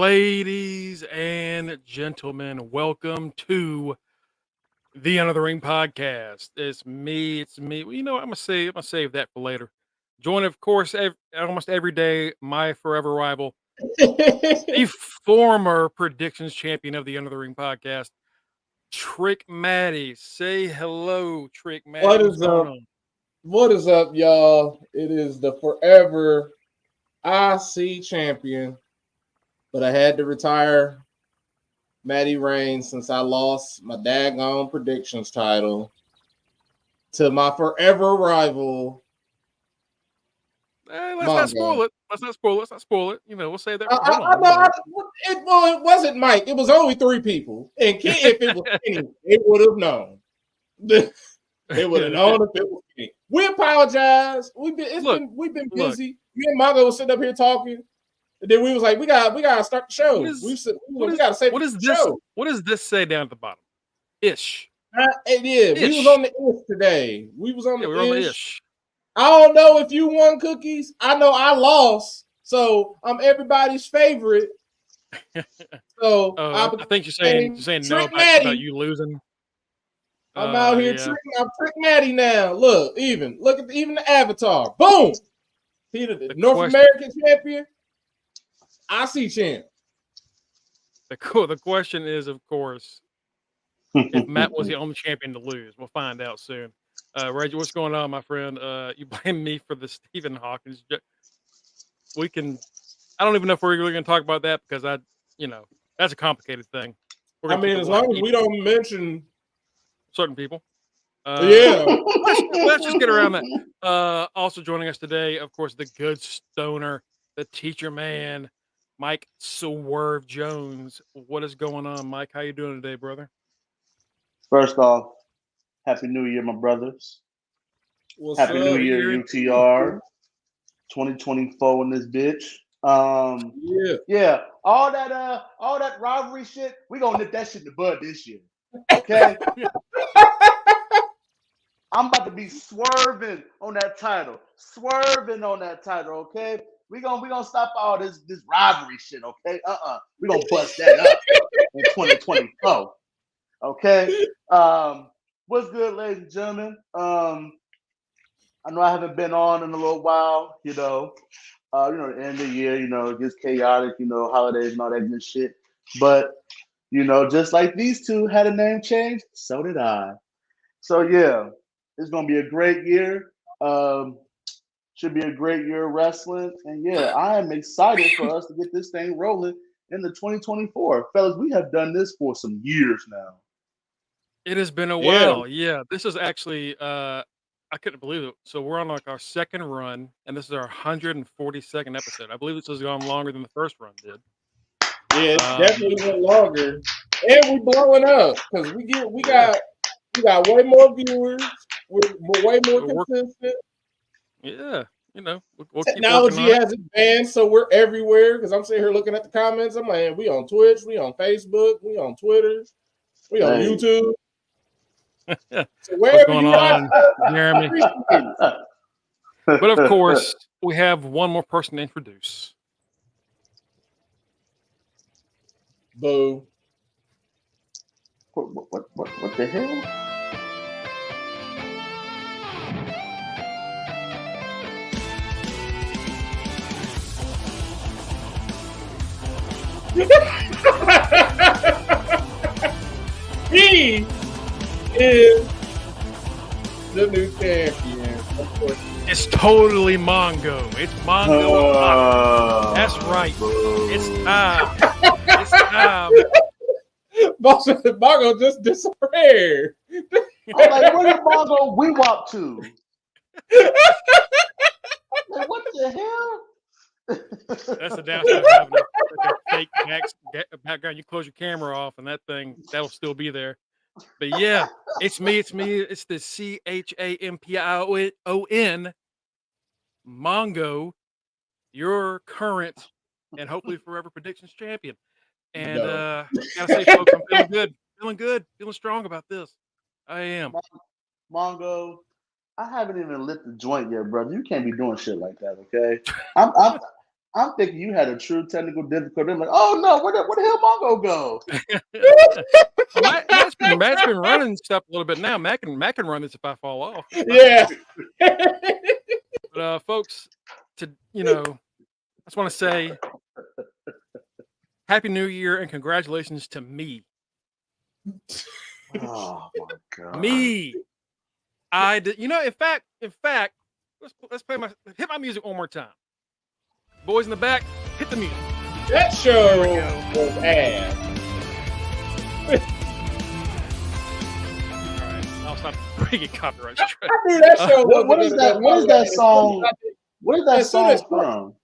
Ladies and gentlemen, welcome to the Under the Ring podcast. It's me. Well, you know what? I'm gonna save that for later. Join, of course, almost every day, my forever rival, the former predictions champion of the Under the Ring podcast, Trick Maddie. Say hello, Trick Maddie. What What's is going up? on? What is up, y'all? It is the forever IC champion, but I had to retire Matty Reigns since I lost my daggone predictions title to my forever rival, Let's not Mongo. spoil it. Let's not spoil it. You know, we'll save that. I Hold know. on. It wasn't Mike. It was only 3 people, and if it was Kenny, it would have known. They would have known if it was Kenny. We apologize. We've been busy. Me and Mongo was sitting up here talking. And then we was like, we gotta start the show. We gotta say what is the this? show. What does this say down at the bottom? Ish. It is. We was on the ish today. We was on the we're on the ish. I don't know if you won cookies. I know I lost, so I'm everybody's favorite. So I think you're saying no about you losing. I'm out here I'm Trick Maddie now. Look at even the avatar. Boom. He the North American champion. IC champ. The question is, of course, if Matt was the only champion to lose. We'll find out soon. Reggie, what's going on, my friend? You blame me for the Stephen Hawkins. I don't even know if we're really going to talk about that because that's a complicated thing. I mean, as long as we don't mention certain people. Yeah. Let's just get around that. Also joining us today, of course, the good stoner, the teacher man, Mike Swerve Jones. What is going on, Mike? How you doing today, brother? First off, Happy New Year, my brothers. Happy New Year, UTR. 2024 in this bitch. Yeah. All that rivalry shit, we gonna nip that shit in the bud this year. Okay? I'm about to be swerving on that title. Okay? We gonna stop all this rivalry shit, okay? We gonna bust that up in 2024. Okay. What's good, ladies and gentlemen? I know I haven't been on in a little while, the end of the year, it gets chaotic, holidays and all that good shit. But, just like these two had a name change, so did I. So yeah, it's gonna be a great year. Should be a great year of wrestling. And yeah, I am excited for us to get this thing rolling into 2024. Fellas, we have done this for some years now. It has been a while. Yeah, this is actually I couldn't believe it. So we're on like our second run, and this is our 142nd episode. I believe this has gone longer than the first run did. Yeah, it's definitely went longer. And we're blowing up because we got way more viewers. We're way more consistent. Yeah, we'll technology has advanced, so we're everywhere. Because I'm sitting here looking at the comments. I'm like, we on Twitch, we on Facebook, we on Twitter, we on YouTube. So wherever you on, Jeremy? But of course, we have one more person to introduce. Boo. What the hell? He is the new champion, of course. It's totally Mongo. It's Mongo. That's right. It's time. It's time. Mongo just disappeared. I'm like, where did Mongo wee-wop to? Like, what the hell? That's the downside of having a fake background. You close your camera off, and that'll still be there. But yeah, it's me. It's the CHAMPION Mongo, your current and hopefully forever predictions champion. And gotta say, folks, I'm feeling good, feeling strong about this. I am. Mongo, I haven't even lit the joint yet, brother. You can't be doing shit like that, okay? I'm thinking you had a true technical difficulty. I'm like, oh no, where the hell Mongo go? Matt's been running stuff a little bit now. Matt can run this if I fall off. Yeah. But folks, I just want to say Happy New Year and congratulations to me. Oh my god. Me. I did. In fact, let's hit my music one more time. Boys in the back, hit the music. That show was ass. All right, I'll stop bringing copyright strike. I knew that show. What is that? What is that song? What is that song from?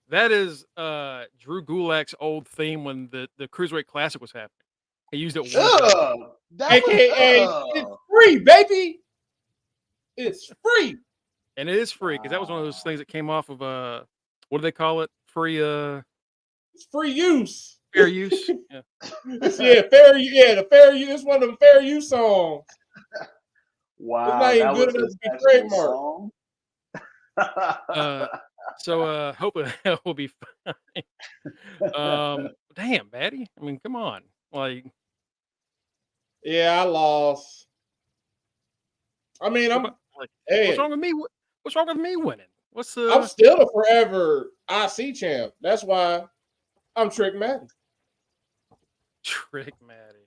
That is Drew Gulak's old theme when the Cruiserweight Classic was happening. He used it. AKA, it's free, baby. It's free, and it is free because that was one of those things that came off of what do they call it? Free it's free use. Fair use. Yeah. Fair use. Yeah, the fair use. It's one of them fair use songs. Wow, it's not even good enough to be trademarked. So hopefully that will be fine. Damn, Batty. I mean, come on. Like, yeah, I lost. I mean, hey, what's wrong with me? What's wrong with me winning? I'm still a forever IC champ. That's why I'm Trick Matty. Trick Matty.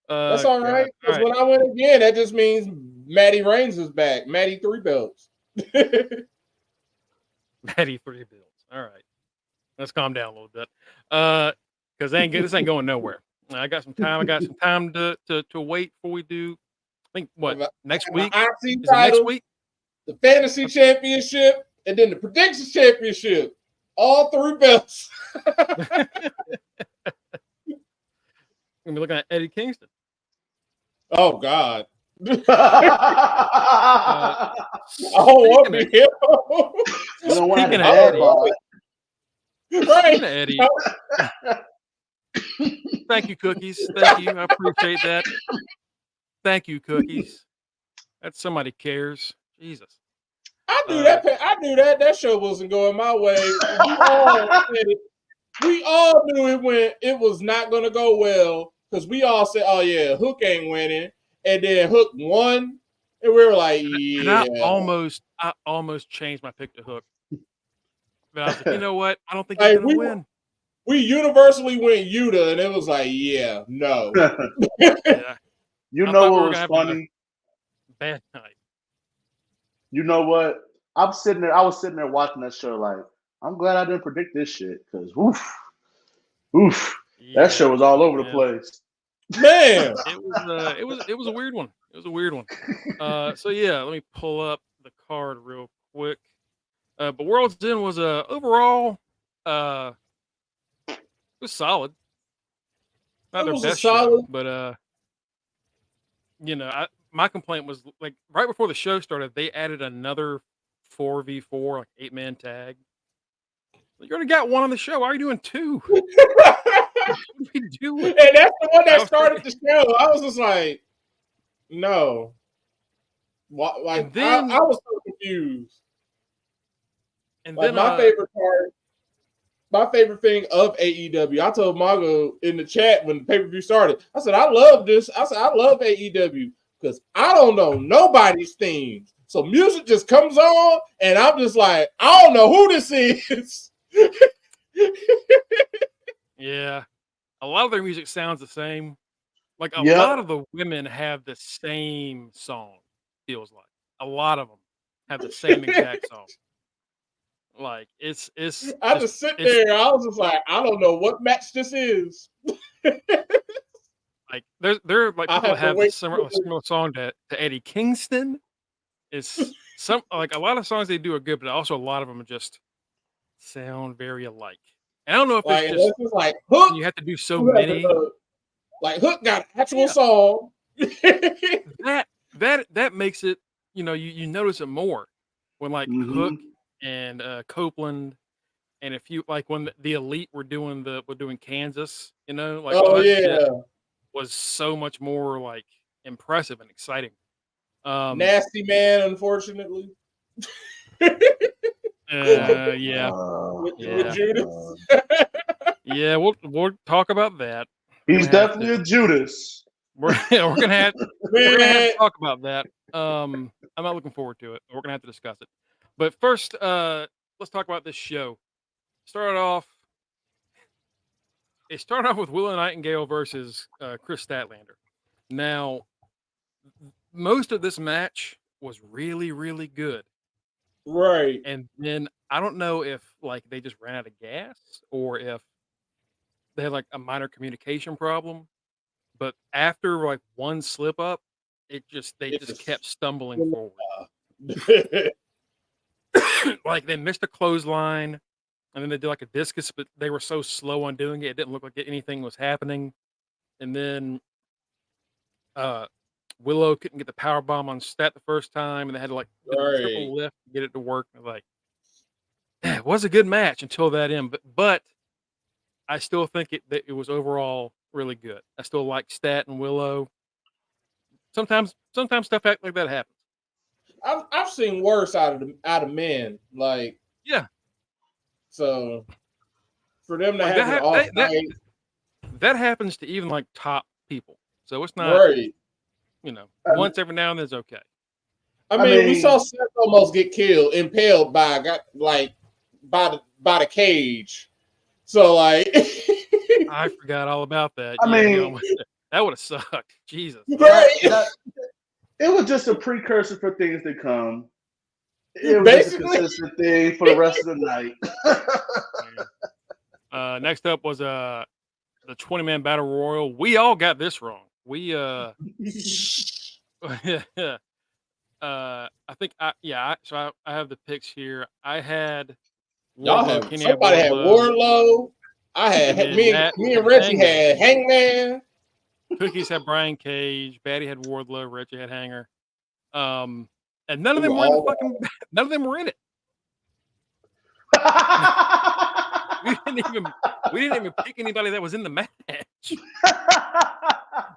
That's all right. Because when I win again, that just means Matty Reigns is back. Matty 3 belts. Matty 3 belts. All right. Let's calm down a little bit. Because this ain't going nowhere. I got some time. I got some time to wait before we do. I think next week? IC title, next week? The fantasy championship, and then the predictions championship. All 3 belts. We're gonna be looking at Eddie Kingston. Oh God. Want to be him. Speaking of Eddie. Right. Eddie. Thank you, Cookies. Thank you. I appreciate that. Thank you, Cookies. That somebody cares. Jesus. I knew that. That show wasn't going my way. We all knew it was not going to go well because we all said, "Oh yeah, Hook ain't winning," and then Hook won, and we were like, "Yeah." And I almost changed my pick to Hook, but I was like, you know what? I don't think he's going to win. We universally went Yuta, and it was like, "Yeah, no." Yeah. You know what was funny? Bad night. You know what? I was sitting there watching that show like, I'm glad I didn't predict this shit because that show was all over the place. Man, it was a weird one. It was a weird one. So yeah, let me pull up the card real quick. But World's End was overall it was solid. Not their best show, but my complaint was like right before the show started, they added another 4v4, like 8-man tag. You already got one on the show. Why are you doing 2? What are you doing? And that's the one that started the show. I was just like, no. Like then, I was so confused. And like then my favorite thing of AEW, I told Mongo in the chat when the pay-per-view started, I said, I love this. I said, I love AEW because I don't know nobody's themes. So music just comes on, and I'm just like, I don't know who this is. Yeah. A lot of their music sounds the same. Like a lot of the women have the same song, feels like. A lot of them have the same exact song. Like it's I just sit there, I was just like, I don't know what match this is. Like they're like people have a similar song to Eddie Kingston. It's some like a lot of songs they do are good, but also a lot of them just sound very alike. And I don't know if it's just like Hook. You have to do so many. Like Hook got an actual song. that makes it, you notice it more when like Hook and Copeland, and if you like when the Elite were doing Kansas, like shit was so much more like impressive and exciting. Nasty Man, unfortunately. Yeah. With Judas. Yeah, we'll talk about that. He's definitely a Judas. We're gonna have to talk about that. I'm not looking forward to it. We're gonna have to discuss it. But first, let's talk about this show. It started off with Willow Nightingale versus Chris Statlander. Now, most of this match was really, really good. Right. And then I don't know if like they just ran out of gas or if they had like a minor communication problem. But after like one slip up, they just kept stumbling forward. Like they missed a clothesline, and then they did like a discus, but they were so slow on doing it, it didn't look like anything was happening. And then Willow couldn't get the power bomb on Stat the first time, and they had to like do the triple lift to get it to work. Like, it was a good match until that end, but I still think it was overall really good. I still like Stat and Willow. Sometimes stuff like that happens. I've seen worse out of men. Like, yeah. So for them to like have an off night, that happens to even like top people. So it's not right. You know, once every now and then is okay. I mean, we saw Seth almost get impaled by the cage. So like, I forgot all about that. I mean, that would have sucked. Jesus. Right. It was just a precursor for things to come. It was just a consistent thing for the rest of the night. Next up was the 20-man battle royal. We all got this wrong. We I think I have the picks here. I had somebody had Wardlow. I had me and Reggie had Hangman. Cookies had Brian Cage. Batty had Wardlow. Reggie had Hanger. And none of them were in the none of them were in it. we didn't even pick anybody that was in the match.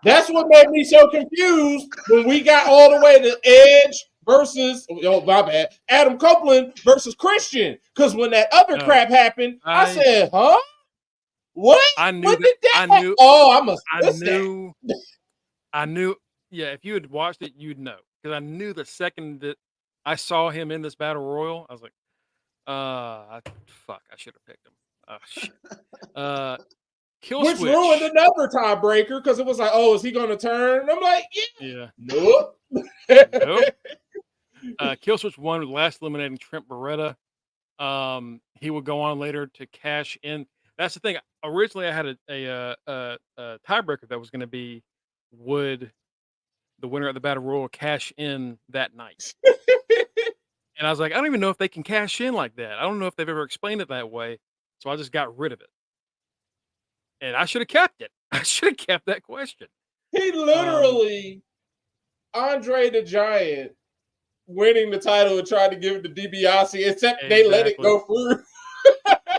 That's what made me so confused when we got all the way to Edge versus Adam Copeland versus Christian. Because when that other crap happened, I said, "Huh? What? I knew. What did that? I knew. Oh, I must. I knew. Yeah, if you had watched it, you'd know. Because I knew the second that I saw him in this battle royal, I was like, fuck, I should have picked him. Oh shit. Which ruined another tiebreaker because it was like, oh, is he going to turn? And I'm like, yeah. Nope. Killswitch won with last eliminating Trent Beretta. He would go on later to cash in. That's the thing. Originally, I had a tiebreaker that was going to be, would the winner of the battle royal cash in that night? And I was like, I don't even know if they can cash in like that. I don't know if they've ever explained it that way. So I just got rid of it. And I should have kept it. I should have kept that question. He literally, Andre the Giant, winning the title and tried to give it to DiBiase, except they let it go through.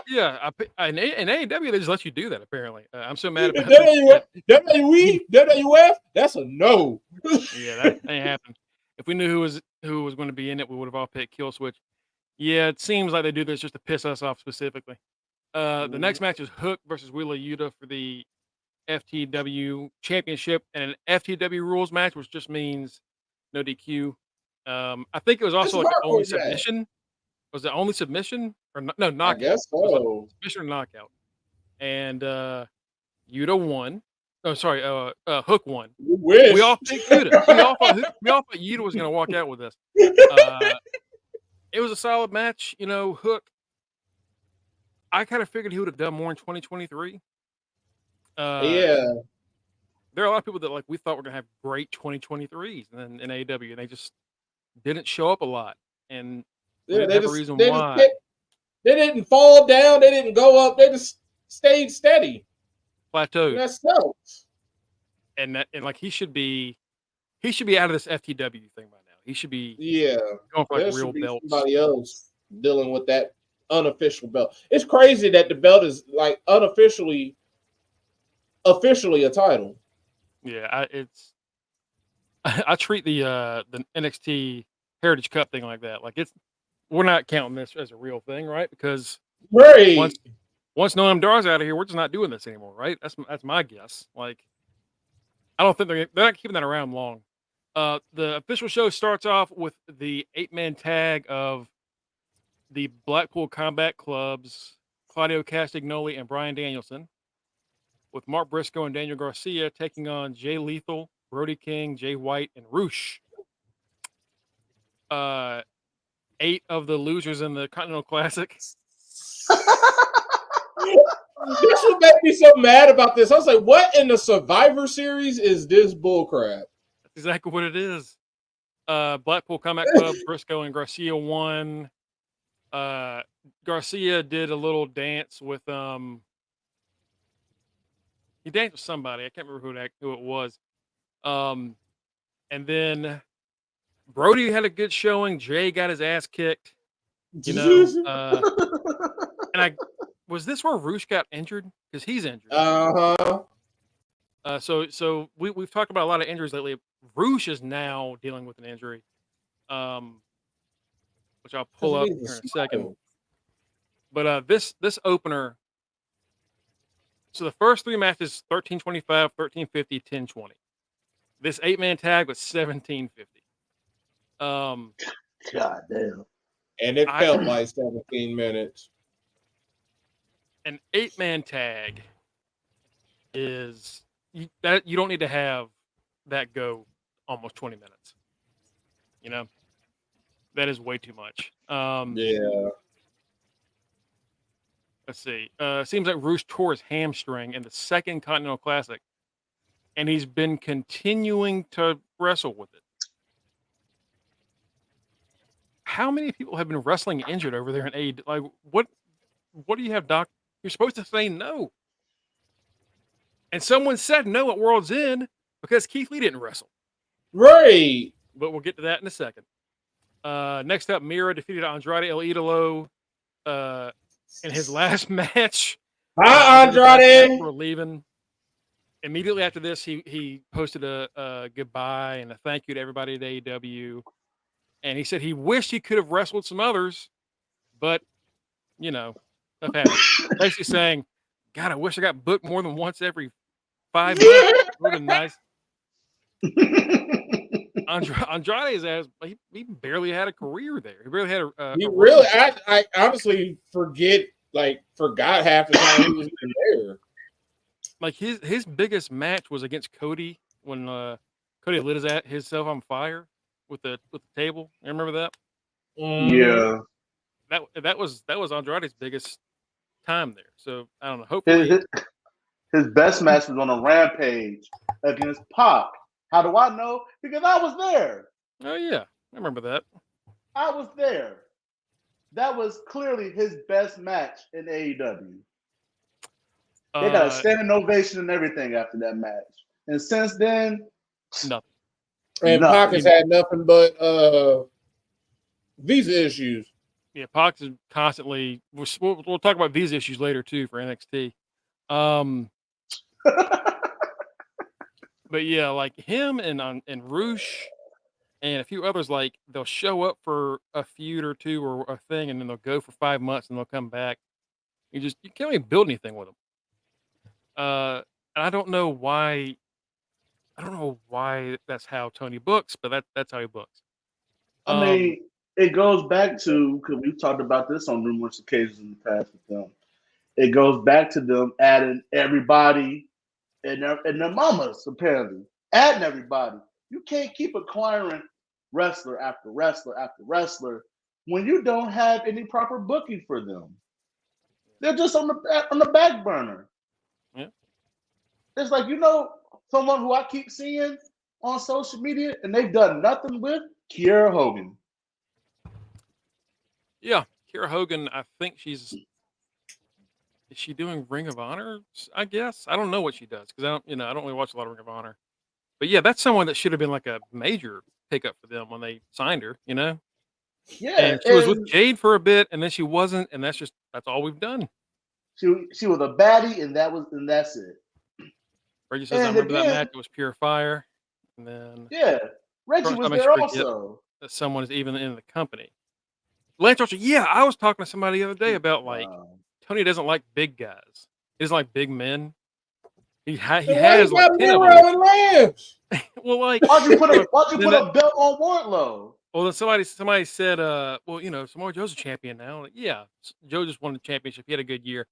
Yeah, in AEW, they just let you do that, apparently. I'm so mad about WWF, that's a no. Yeah, that ain't happened. If we knew who was going to be in it, we would have all picked Killswitch. Yeah, it seems like they do this just to piss us off specifically. The next match is Hook versus Wheeler Yuta for the FTW Championship, and an FTW rules match, which just means no DQ. I think it was also like the only submission. Was it only submission or no knockout? I guess so. Submission or knockout. And Yuta won. Oh, sorry. Hook won. We all picked Yuta. We all thought Yuta was going to walk out with this. It was a solid match. You know, Hook. I kind of figured he would have done more in 2023. Yeah. There are a lot of people that we thought were going to have great 2023s in AEW, and they just didn't show up a lot. And they didn't fall down. They didn't go up. They just stayed steady. Plateaued. That sucks. And he should be out of this FTW thing by now. He should be going for real belts. Somebody else dealing with that unofficial belt. It's crazy that the belt is officially a title. Yeah, I treat the NXT Heritage Cup thing like that. Like it's we're not counting this as a real thing, right? Because Right. once Noam Dar's out of here, we're just not doing this anymore, right? That's my guess. Like, I don't think they're not keeping that around long. The official show starts off with the 8-man tag of the Blackpool Combat Club's Claudio Castagnoli and Bryan Danielson, with Mark Briscoe and Daniel Garcia taking on Jay Lethal, Brody King, Jay White, and Roosh. 8 of the losers in the Continental Classic. This would make me so mad about this. I was like, what in the Survivor Series is this bullcrap? That's exactly what it is. Blackpool Combat Club, Briscoe and Garcia won. Garcia did a little dance with he danced with somebody. I can't remember who it was. And then Brody had a good showing. Jay got his ass kicked. You know, and was this where Roosh got injured? Because he's injured. So we've talked about a lot of injuries lately. Roosh is now dealing with an injury, which I'll pull up here in a second. But this opener. So the first 3 matches 13:25, 13:50, 10:20. This 8-man tag was 17:50. God damn. And it felt like 17 minutes. An 8-man tag is that you don't need to have that go almost 20 minutes. You know, that is way too much. Yeah. Let's see. Seems like Roosh tore his hamstring in the second Continental Classic, and he's been continuing to wrestle with it. How many people have been wrestling injured over there in AEW? Like, what do you have, Doc? You're supposed to say no. And someone said no at World's End because Keith Lee didn't wrestle. Right. But we'll get to that in a second. Next up, Mira defeated Andrade El Idolo in his last match. Hi, Andrade. We're leaving. Immediately after this, he posted a goodbye and a thank you to everybody at AEW. And he said he wished he could have wrestled some others, but, you know, stuff happens. Basically saying, God, I wish I got booked more than once every 5 months. It would have been nice. Andrade's ass, he barely had a career there. He barely had I honestly forgot half the time he was even there. Like his biggest match was against Cody when Cody lit himself on fire with the table. You remember that? Yeah. That was Andrade's biggest time there. So I don't know. Hopefully his best match was on a Rampage against Pac. How do I know? Because I was there. Oh yeah, I remember that. I was there. That was clearly his best match in AEW. They got a standing ovation and everything after that match. And since then, nothing. And Pac has had nothing but visa issues. Yeah, Pac is constantly. We'll talk about visa issues later too for NXT. But yeah, like him and Roosh and a few others, like they'll show up for a feud or two or a thing, and then they'll go for 5 months and they'll come back. You can't really build anything with them. And I don't know why. I don't know why that's how Tony books, but that's how he books. I mean, it goes back to, because we've talked about this on numerous occasions in the past with them. It goes back to them adding everybody and their mamas, apparently. Adding everybody. You can't keep acquiring wrestler after wrestler after wrestler when you don't have any proper booking for them. They're just on the back burner. Yeah. It's like, someone who I keep seeing on social media and they've done nothing with, Kiera Hogan. Yeah, Kiera Hogan, I think is she doing Ring of Honor? I guess. I don't know what she does because I don't really watch a lot of Ring of Honor. But yeah, that's someone that should have been like a major pickup for them when they signed her, Yeah. And she was with Jade for a bit and then she wasn't, and that's all we've done. She was a baddie and that's it. Reggie says, I remember that match. It was pure fire. And then Reggie was there also. That someone is even in the company. Lance Archer. Yeah, I was talking to somebody the other day about like Tony doesn't like big guys. He doesn't like big men. He has like 10 of them. Well, like why'd you put a belt on Wardlow? Well, then somebody said, well, Samoa Joe's a champion now. Like, yeah, Joe just won the championship. He had a good year,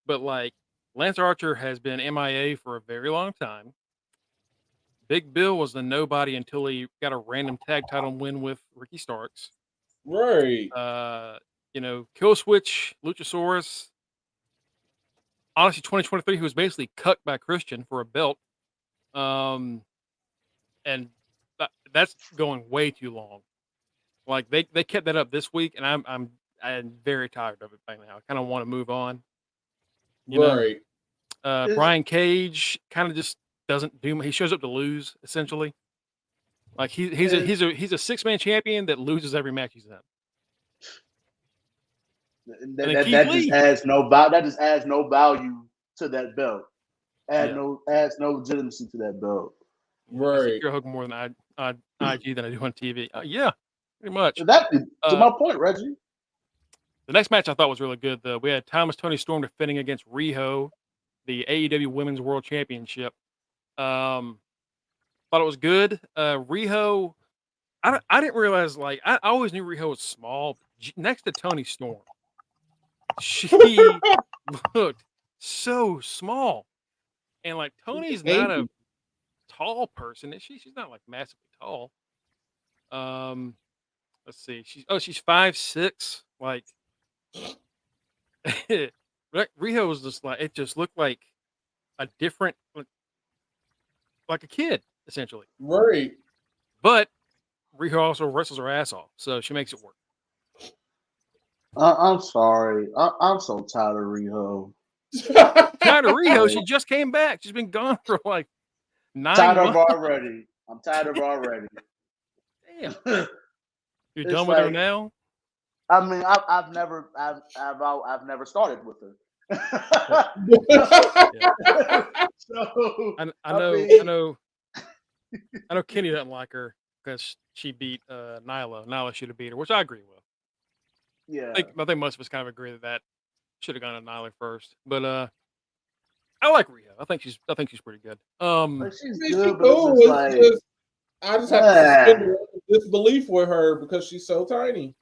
but like Lance Archer has been MIA for a very long time. Big Bill was the nobody until he got a random tag title win with Ricky Starks. Right. Kill Switch, Luchasaurus. Honestly, 2023, he was basically cut by Christian for a belt. And that's going way too long. Like they kept that up this week, and I'm very tired of it by now. I kind of want to move on. Right. Brian Cage kind of just doesn't do. He shows up to lose essentially. Like he's a 6-man champion that loses every match he's in. That just adds no value to that belt. Adds no legitimacy to that belt. Right. You're hooking more than IG than I do on TV. Yeah, pretty much. To my point, Reggie. The next match I thought was really good, though. We had Thomas Tony Storm defending against Riho, the AEW Women's World Championship. Thought it was good. Riho, I didn't realize, like, I always knew Riho was small. Next to Tony Storm, she looked so small. And, like, Tony's not a tall person, is she? She's not, like, massively tall. Let's see. She's 5'6". Like, Riho was just like, it just looked like a different, like a kid, essentially. Right. But Riho also wrestles her ass off, so she makes it work. I'm sorry. I'm so tired of Riho. Tired of Riho? She just came back. She's been gone for like 9 months. I'm tired of her already. Damn. You're done with her now? I mean, I've never started with her. So, I know Kenny doesn't like her because she beat Nyla. Nyla should have beat her, which I agree with. Yeah, I think most of us kind of agree that should have gone to Nyla first. But I like Riho. I think she's pretty good. She's good, but I just have to suspend disbelief with her because she's so tiny.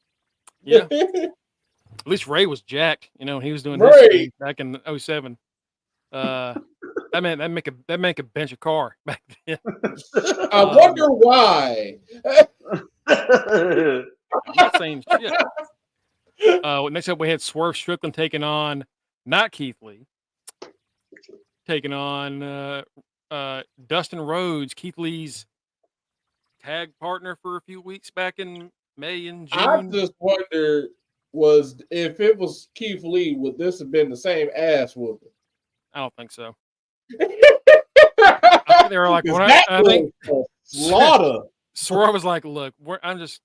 Yeah. At least Ray was jacked. He was doing Ray back in 2007. That make a bench a car back then. I wonder why. I'm not saying shit. Next up, we had Swerve Strickland taking on not Keith Lee, taking on Dustin Rhodes, Keith Lee's tag partner for a few weeks back in May and June. I just wonder if it was Keith Lee, would this have been the same ass whooping? I don't think so. I think they were like, I think slaughter. Swerve was like, look, I'm just.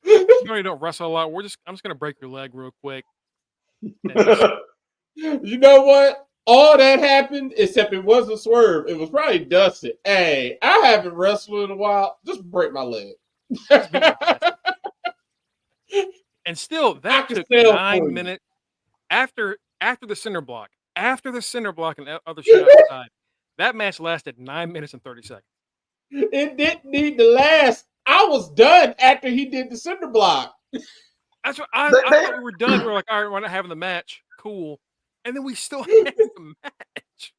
You already don't wrestle a lot. I'm just gonna break your leg real quick. You know what? All that happened, except it wasn't Swerve. It was probably Dustin. Hey, I haven't wrestled in a while. Just break my leg. And still, that took 9 minutes after the center block. After the center block and other shit outside, that match lasted 9 minutes and 30 seconds. It didn't need to last. I was done after he did the cinder block. That's what I thought we were done. We were like, all right, we're not having the match. Cool. And then we still had the match.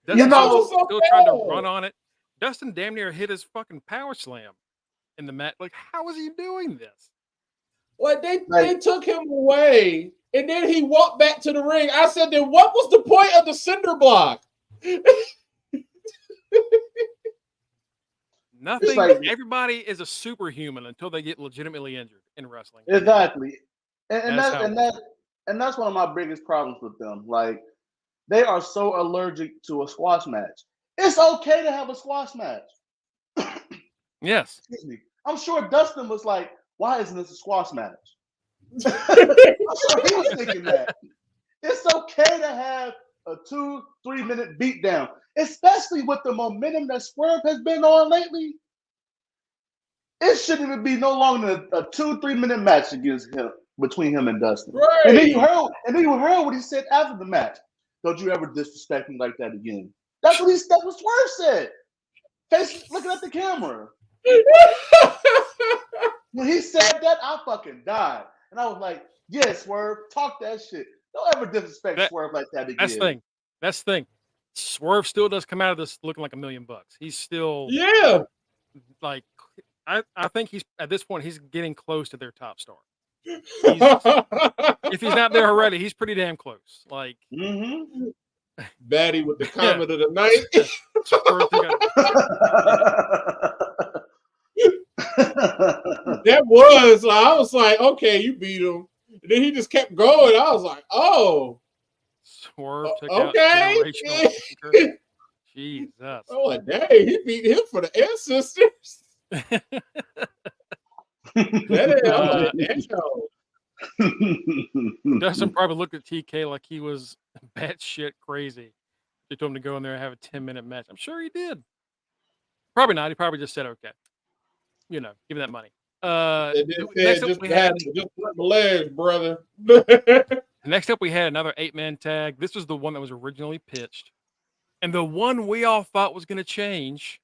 Dustin still trying to run on it. Dustin damn near hit his fucking power slam in the match. Like, how is he doing this? Like they took him away, and then he walked back to the ring. I said, then what was the point of the cinder block? Nothing. Everybody is a superhuman until they get legitimately injured in wrestling. Exactly, and that's one of my biggest problems with them. Like, they are so allergic to a squash match. It's okay to have a squash match. Yes. Excuse me. I'm sure Dustin was like, "Why isn't this a squash match?" I'm sure he was thinking that. It's okay to have a 2-3 minute beatdown, especially with the momentum that Swerve has been on lately. it shouldn't even be no longer than a 2-3 minute match against him between him and Dustin. Right. And then you heard what he said after the match. Don't you ever disrespect me like that again. That's what Swerve said. Face looking at the camera. When he said that, I fucking died. And I was like, yeah, Swerve, talk that shit. Don't ever disrespect Swerve like that again. That's the thing. Swerve still does come out of this looking like $1 million. He's still like I think he's at this point he's getting close to their top star. If he's not there already, he's pretty damn close. Like Batty with the comment of the night. That was I was like, okay, you beat him. And then he just kept going. I was like, oh, Swerve took okay. Out Jesus. Oh, dang, he beat him for the ancestors. Dustin probably looked at TK like he was batshit crazy. They told him to go in there and have a 10-minute match. I'm sure he did. Probably not. He probably just said, okay. You know, give me that money. Next up we had just my legs, brother. Next up we had another 8-man tag. This was the one that was originally pitched. And the one we all thought was going to change.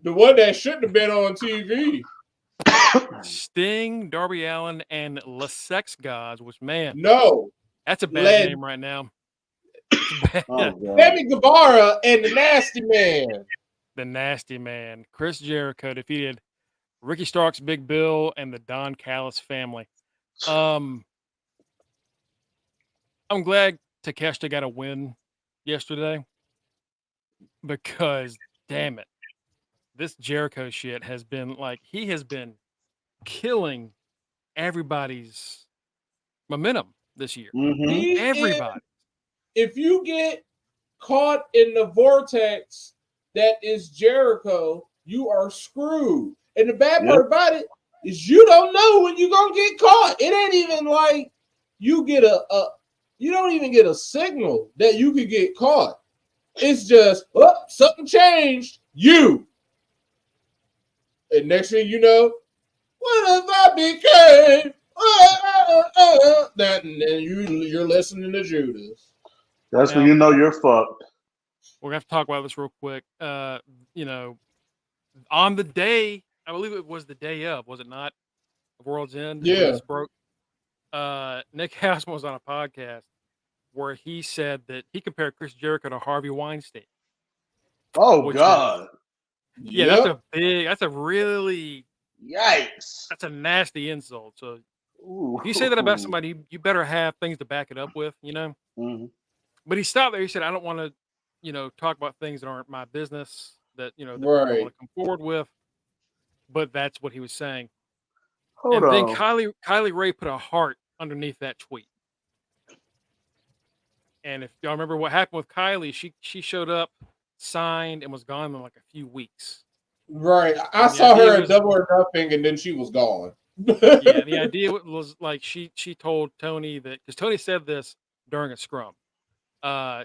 The one that shouldn't have been on TV. Sting, Darby Allin, and La Sex Gods, which, man. No. That's a bad name right now. Sammy Guevara and the Nasty Man. The Nasty Man. Chris Jericho defeated Ricky Starks, Big Bill, and the Don Callis family. I'm glad Takeshita got a win yesterday because, damn it, this Jericho shit has been like, he has been killing everybody's momentum this year. Everybody. If you get caught in the vortex that is Jericho, you are screwed. And the bad part about it is you don't know when you're gonna get caught. It ain't even like you get you don't even get a signal that you could get caught. It's just something changed. And next thing you know, what if I became that? And then you're listening to Judas. That's when you know you're fucked. We're gonna have to talk about this real quick. You know, on the day, I believe it was the day of, was it not? Of World's End. Yeah. Broke. Nick Hausman was on a podcast where he said that he compared Chris Jericho to Harvey Weinstein. Oh God. That's a really yikes. That's a nasty insult. So if you say that about somebody, you better have things to back it up with, you know? But he stopped there. He said, I don't want to, you know, talk about things that aren't my business that, you know, that I don't want to come forward with. But that's what he was saying. Then Kylie Ray put a heart underneath that tweet. And if y'all remember what happened with Kylie, she showed up, signed, and was gone in like a few weeks. Right. I saw her at Double or Nothing, and then she was gone. Yeah, the idea was like she told Tony that, because Tony said this during a scrum.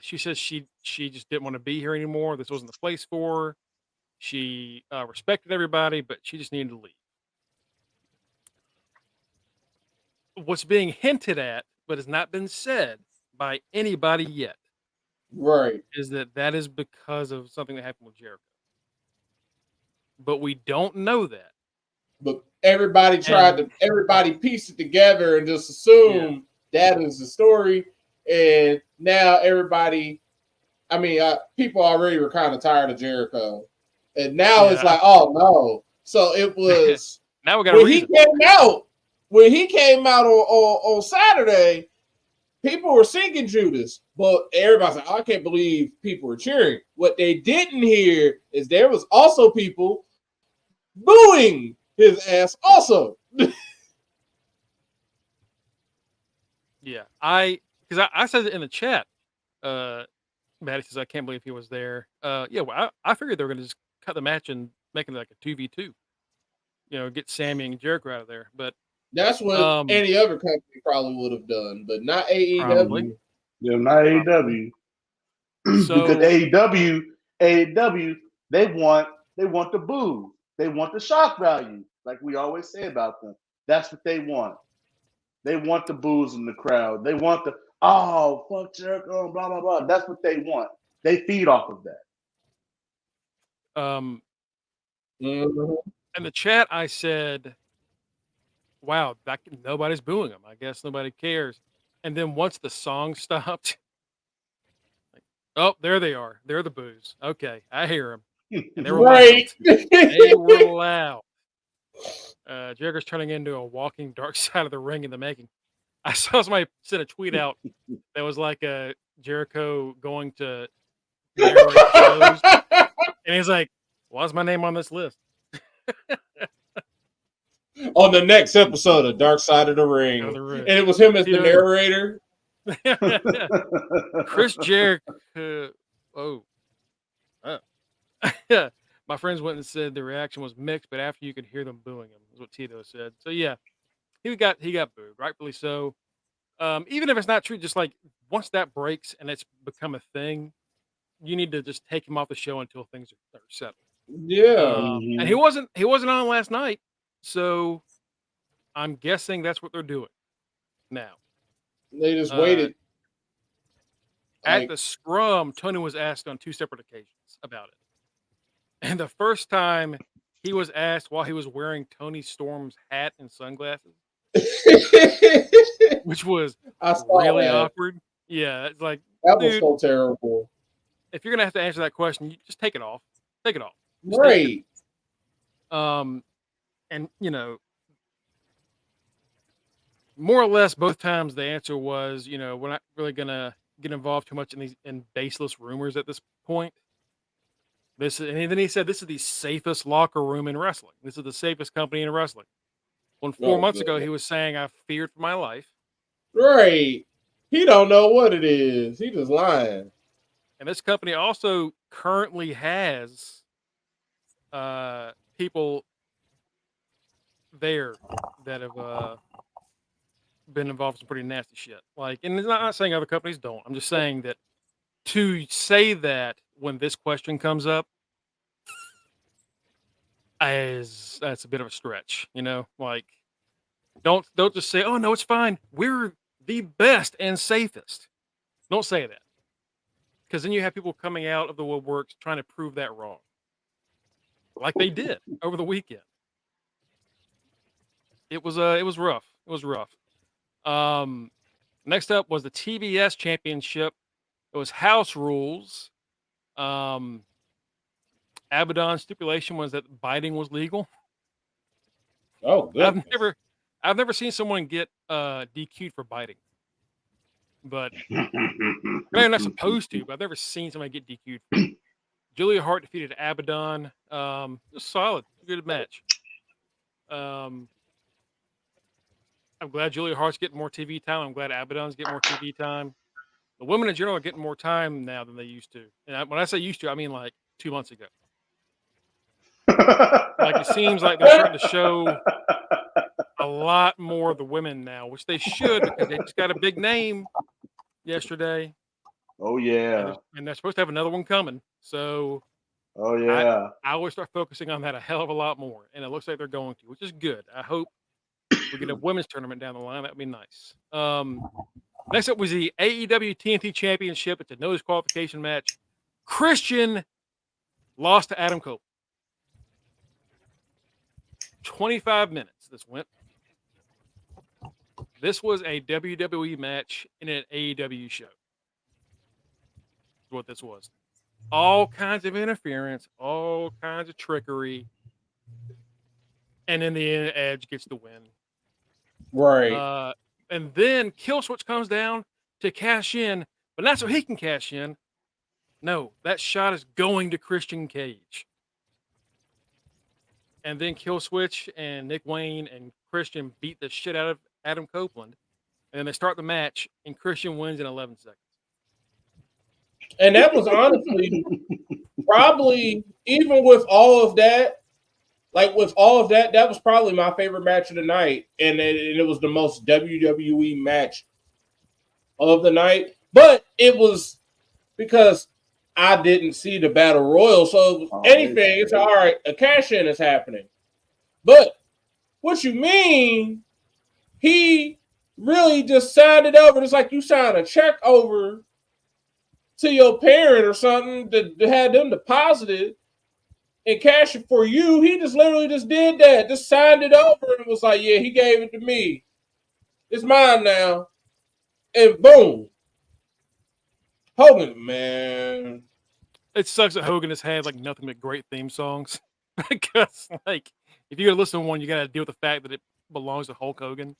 She says she just didn't want to be here anymore. This wasn't the place for her. She respected everybody, but she just needed to leave. What's being hinted at, but has not been said by anybody yet, is that is because of something that happened with Jericho. But we don't know that. But everybody everybody pieced it together and just assumed that is the story. And now everybody, people already were kind of tired of Jericho. And now it's like, oh no. So it was now we got a reason. When he came out on Saturday, people were singing Judas, but everybody's like, I can't believe people were cheering. What they didn't hear is there was also people booing his ass also. Yeah, I said it in the chat. Maddie says, I can't believe he was there. I figured they were going to just cut the match and make it like a 2v2. You know, get Sammy and Jericho out of there. But that's what any other company probably would have done, but not AEW. Probably. Yeah, not AEW. So, because AEW, they want the boo. They want the shock value, like we always say about them. That's what they want. They want the boos in the crowd. They want the, oh, fuck Jericho, blah, blah, blah. That's what they want. They feed off of that. In the chat, I said, wow, nobody's booing them. I guess nobody cares. And then once the song stopped, like, oh, there they are. They're the boos. Okay, I hear them. And they were right. loud. They were loud. Jericho's turning into a walking dark side of the ring in the making. I saw somebody send a tweet out that was like Jericho going to narrate shows. And he's like, why's my name on this list? On the next episode of Dark Side of the Ring. And it was him as the narrator. Chris Jericho. My friends went and said the reaction was mixed, but after you could hear them booing him, is what Tito said. So yeah, he got booed, rightfully so. Even if it's not true, just like once that breaks and it's become a thing, you need to just take him off the show until things are settled. Yeah. And he wasn't on last night, so I'm guessing that's what they're doing now. They just waited. At the scrum, Tony was asked on 2 separate occasions about it. And the first time he was asked while he was wearing Tony Storm's hat and sunglasses, which was really awkward. Yeah, it's like, that was so terrible. If you're gonna have to answer that question, you just take it off. Take it off. Right. And you know, more or less both times the answer was, you know, we're not really gonna get involved too much in baseless rumors at this point. And then he said, this is the safest locker room in wrestling. This is the safest company in wrestling. When 4 months ago, he was saying, I feared for my life. Right. He don't know what it is. He just lying. And this company also currently has people there that have been involved in some pretty nasty shit. Like, and I'm not saying other companies don't. I'm just saying that to say that when this question comes up, that's a bit of a stretch, you know. Like, don't just say, "Oh no, it's fine. We're the best and safest." Don't say that, because then you have people coming out of the woodworks trying to prove that wrong, like they did over the weekend. It was rough. It was rough. Next up was the TBS Championship. It was house rules. Abaddon's stipulation was that biting was legal. Oh, good. I've never seen someone get DQ'd for biting, but they're not supposed to. But I've never seen somebody get DQ'd. Julia Hart defeated Abaddon. It was solid, good match. I'm glad Julia Hart's getting more TV time. I'm glad Abaddon's getting more TV time. The women in general are getting more time now than they used to. And when I say used to, I mean like 2 months ago. Like, it seems like they're starting to show a lot more of the women now, which they should, because they just got a big name yesterday. Oh yeah. And they're supposed to have another one coming. So oh yeah. I always start focusing on that a hell of a lot more. And it looks like they're going to, which is good. I hope we get a women's tournament down the line. That would be nice. Next up was the AEW TNT Championship. It's a no disqualification match. Christian lost to Adam Cole. 25 minutes this went. This was a WWE match in an AEW show. That's what this was. All kinds of interference, all kinds of trickery. And in the end, Edge gets the win. Right. And then Killswitch comes down to cash in, but not so he can cash in. No, that shot is going to Christian Cage. And then Killswitch and Nick Wayne and Christian beat the shit out of Adam Copeland. And then they start the match, and Christian wins in 11 seconds. And that was honestly probably, even with all of that, that was probably my favorite match of the night. And it was the most WWE match of the night. But it was because I didn't see the battle royal. So anything, it's all right. A cash in is happening. But what you mean? He really just signed it over. It's like you signed a check over to your parent or something to have them deposit it and cash it for you. He just literally just did that. Just signed it over and was like, yeah, he gave it to me. It's mine now. And boom. Hogan, man. It sucks that Hogan has had like nothing but great theme songs. Because like if you're gonna listen to one, you gotta deal with the fact that it belongs to Hulk Hogan.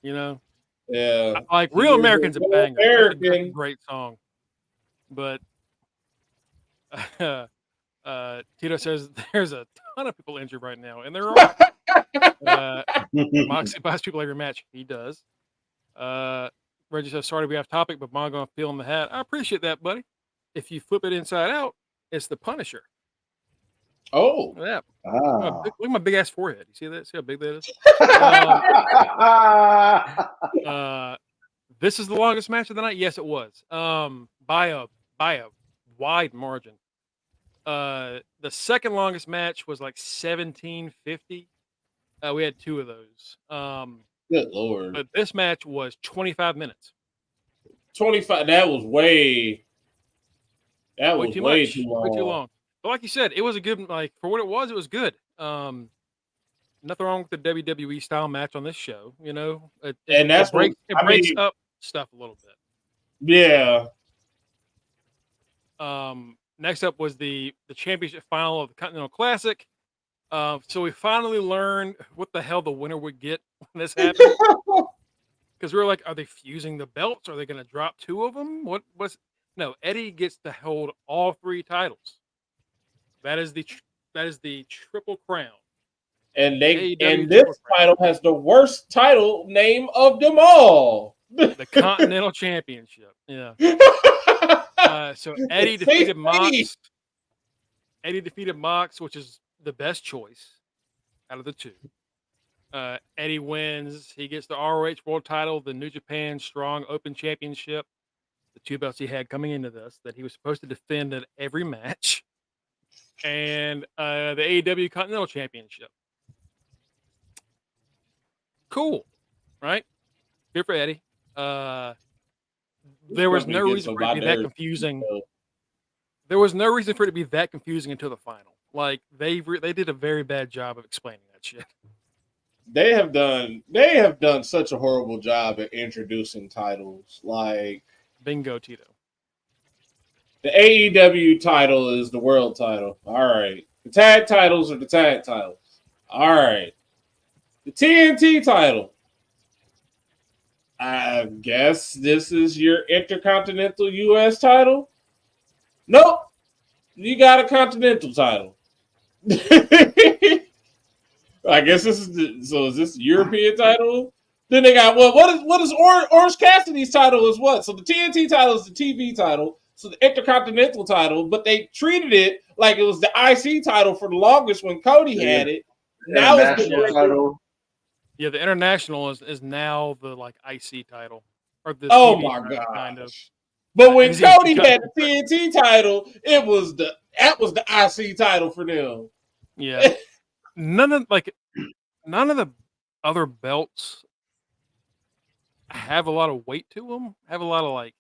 You know? Yeah. Like Real American's a banger. That's a great song. But Tito says there's a ton of people injured right now, and there are. Moxie buys people every match. He does. Reggie says, sorry to be off topic, but Mongo, I'm feeling the hat. I appreciate that, buddy. If you flip it inside out, it's the Punisher. Oh. Yeah. Look at my big ass forehead. You see that? See how big that is? This is the longest match of the night. Yes, it was. By a wide margin. The second longest match was like 17:50. We had two of those. Good Lord. But this match was 25 minutes. 25. That was way. That was way too long. Way too long. But like you said, it was a good, like, for what it was good. Nothing wrong with the WWE style match on this show, you know. It breaks up stuff a little bit. Yeah. Next up was the championship final of the Continental Classic. So we finally learned what the hell the winner would get when this happened. Because we were like, are they fusing the belts? Are they going to drop two of them? No, Eddie gets to hold all three titles. That is the Triple Crown. And this title has the worst title name of them all. The Continental Championship. Yeah. So Eddie defeated Mox. Eddie defeated Mox, which is the best choice out of the two. Eddie wins. He gets the ROH World Title, the New Japan Strong Open Championship, the two belts he had coming into this that he was supposed to defend at every match, and the AEW Continental Championship. Cool, right? Good for Eddie. There was no reason for it to be that confusing. There was no reason for it to be that confusing until the final. Like they did a very bad job of explaining that shit. They have done such a horrible job at introducing titles. Like bingo, Tito. The AEW title is the world title. All right. The tag titles are the tag titles. All right. The TNT title. I guess this is your Intercontinental US title. Nope. You got a Continental title. I guess this is is this the European title? Then they got what is Orange Cassidy's title is what? So the TNT title is the TV title, so the Intercontinental title, but they treated it like it was the IC title for the longest when Cody had it. Now it's the title. Yeah, the International is now the like IC title. Or the oh TV my title, god! kind of. But when Cody had the TNT title, that was the IC title for them. Yeah. None of the other belts have a lot of weight to them. Have a lot of like,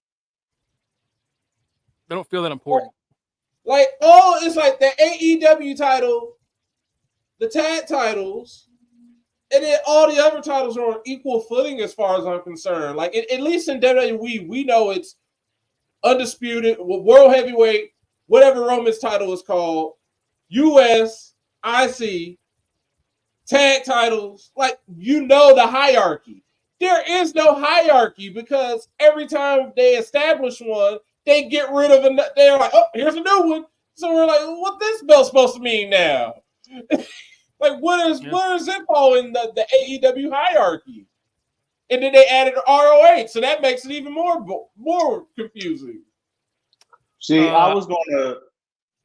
they don't feel that important. Like it's like the AEW title, the tag titles, and then all the other titles are on equal footing as far as I'm concerned. Like at least in WWE, we know it's undisputed, world heavyweight, whatever Roman's title is called, US, IC, tag titles, like the hierarchy. There is no hierarchy because every time they establish one, they get rid of another. They're like, oh, here's a new one. So we're like, what this belt supposed to mean now? Like, what is it in the AEW hierarchy? And then they added ROH, so that makes it even more confusing. See, I was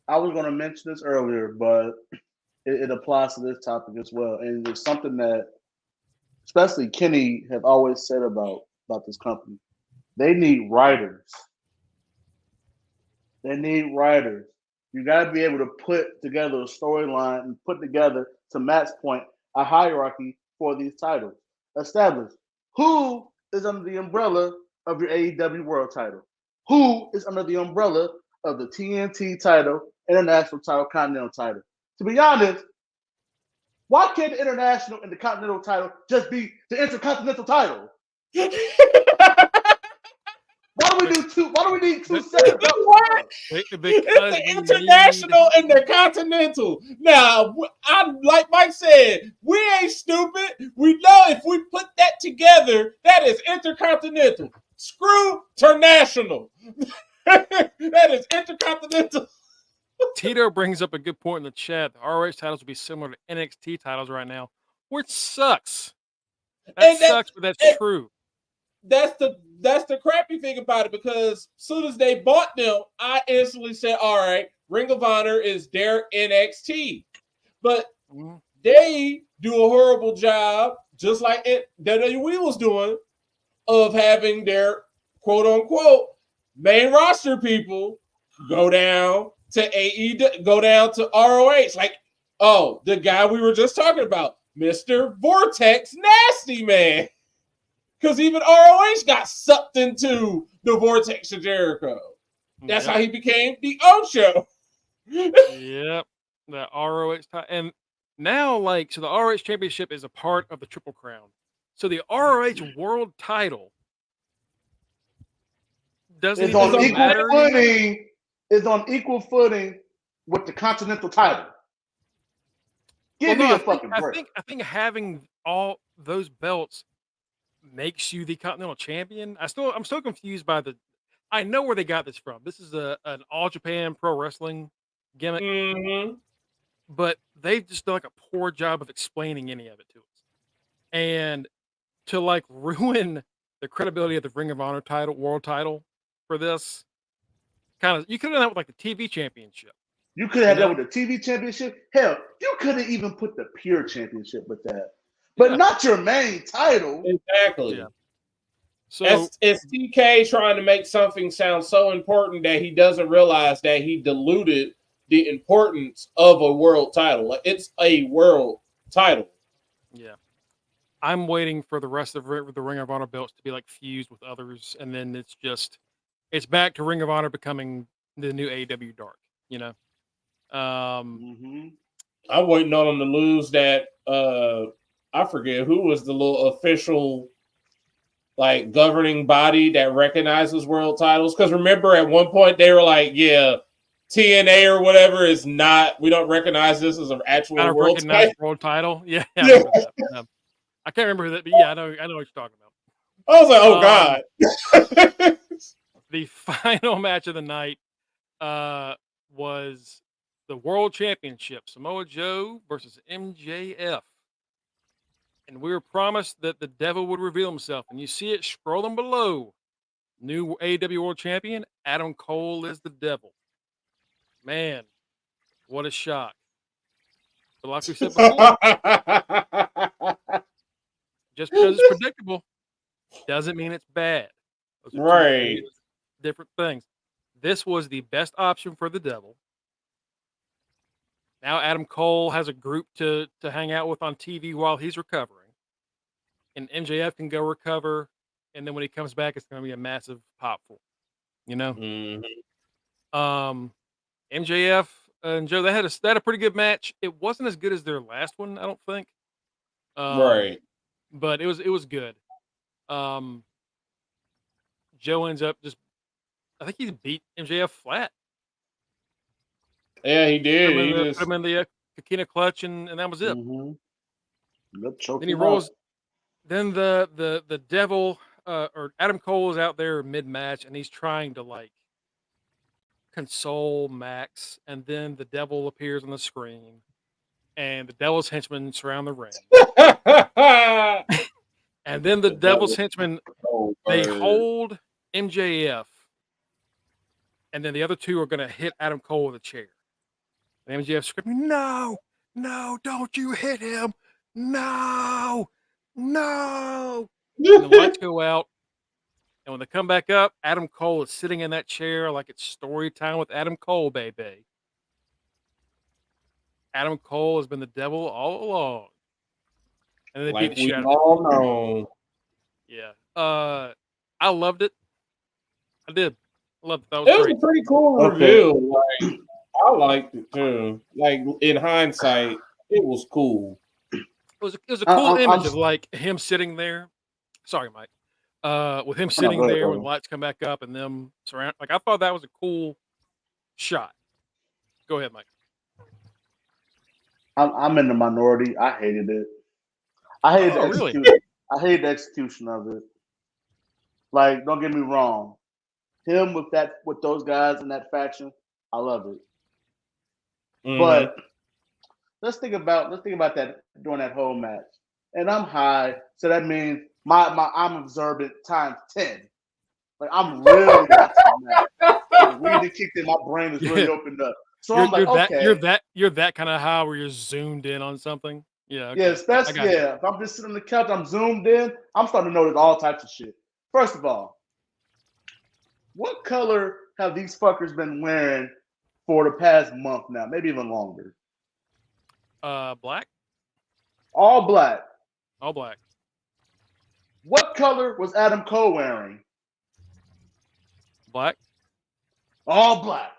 gonna mention this earlier, but it applies to this topic as well, and it's something that, especially Kenny, have always said about this company. They need writers. They need writers. You got to be able to put together a storyline and put together, to Matt's point, a hierarchy for these titles. Establish who is under the umbrella of your AEW World title. Who is under the umbrella of the TNT title, International title, Continental title. To be honest, why can't the International and the Continental title just be the Intercontinental title? Why do we do two? Why do we need two separate belts? It's the International and the Continental. Now, like Mike said, we ain't stupid. We know if we put that together, that is Intercontinental. Screw International. That is Intercontinental. Tito brings up a good point in the chat. The ROH titles would be similar to NXT titles right now, which sucks. That sucks, but that's true. That's the crappy thing about it, because as soon as they bought them, I instantly said, all right, Ring of Honor is their NXT. But they do a horrible job, just like WWE was doing, of having their quote unquote main roster people go down to AEW, go down to ROH. Like, oh, the guy we were just talking about, Mr. Vortex Nasty Man. Because even ROH got sucked into the vortex of Jericho. That's how he became the Ocho. Yep. The ROH title. And now, so the ROH Championship is a part of the Triple Crown. So the ROH World title doesn't on even equal matter. Footing. Is on equal footing with the Continental title. Give me a fucking break. I think having all those belts makes you the Continental Champion. I'm still confused by I know where they got this from. This is an All Japan Pro Wrestling gimmick, but they just done a poor job of explaining any of it to us, and to ruin the credibility of the Ring of Honor title, World title, for this. You could have done that with the TV Championship. You could have done that with the TV Championship. Hell, you could have even put the Pure Championship with that. But not your main title. Exactly. Yeah. So it's TK trying to make something sound so important that he doesn't realize that he diluted the importance of a world title. It's a world title. Yeah. I'm waiting for the rest of the Ring of Honor belts to be fused with others, and then it's back to Ring of Honor becoming the new AEW Dark, I'm waiting on them to lose that I forget who was the little official governing body that recognizes world titles. Because remember, at one point they were like, yeah, TNA or whatever is not, we don't recognize this as an actual world title. Yeah. I can't remember who that, but yeah, I know what you're talking about. I was like, oh God. The final match of the night was the World Championship, Samoa Joe versus MJF. And we were promised that the devil would reveal himself. And you see it scrolling below. New AEW World Champion, Adam Cole is the devil. Man, what a shock. But like we said before, just because it's predictable doesn't mean it's bad. Those are right. Different things. This was the best option for the devil. Now Adam Cole has a group to hang out with on TV while he's recovering. And MJF can go recover. And then when he comes back, it's going to be a massive pop for him. MJF and Joe, they had a pretty good match. It wasn't as good as their last one, I don't think. Right. But it was good. Joe ends up I think he beat MJF flat. Yeah, he did. Put him in the Coquina clutch, and that was it. Then he rolls. Then the devil or Adam Cole is out there mid-match, and he's trying to console Max, and then the devil appears on the screen, and the devil's henchmen surround the ring. And then the devil's henchmen, they hold MJF, and then the other two are going to hit Adam Cole with a chair. And MJF screaming, no, don't you hit him. No. And the lights go out. And when they come back up, Adam Cole is sitting in that chair like it's story time with Adam Cole, baby. Adam Cole has been the devil all along. And they beat the shit out of him. All know. Yeah. I loved it. I did. I loved it. That was It was great. a pretty cool reveal. Like, I liked it too. Like, in hindsight, it was cool. It was a cool image of like him sitting there. Sorry, Mike. With him sitting there when the lights come back up and them surround. Like, I thought that was a cool shot. Go ahead, Mike. I'm in the minority. I hated it. I hated the execution. Really? I hated the execution of it. Like, don't get me wrong. Him with those guys in that faction, I love it. Mm-hmm. But let's think about that during that whole match. And I'm high, so that means I'm observant times 10. Like, I'm really watching that. Like, weed kicked in, my brain is really opened up. So I'm like, okay. You're that kind of high where you're zoomed in on something. Yeah. Okay. Yeah, especially if I'm just sitting on the couch, I'm zoomed in. I'm starting to notice all types of shit. First of all, what color have these fuckers been wearing for the past month now? Maybe even longer. Black. All black. All black. What color was Adam Cole wearing? Black. All black.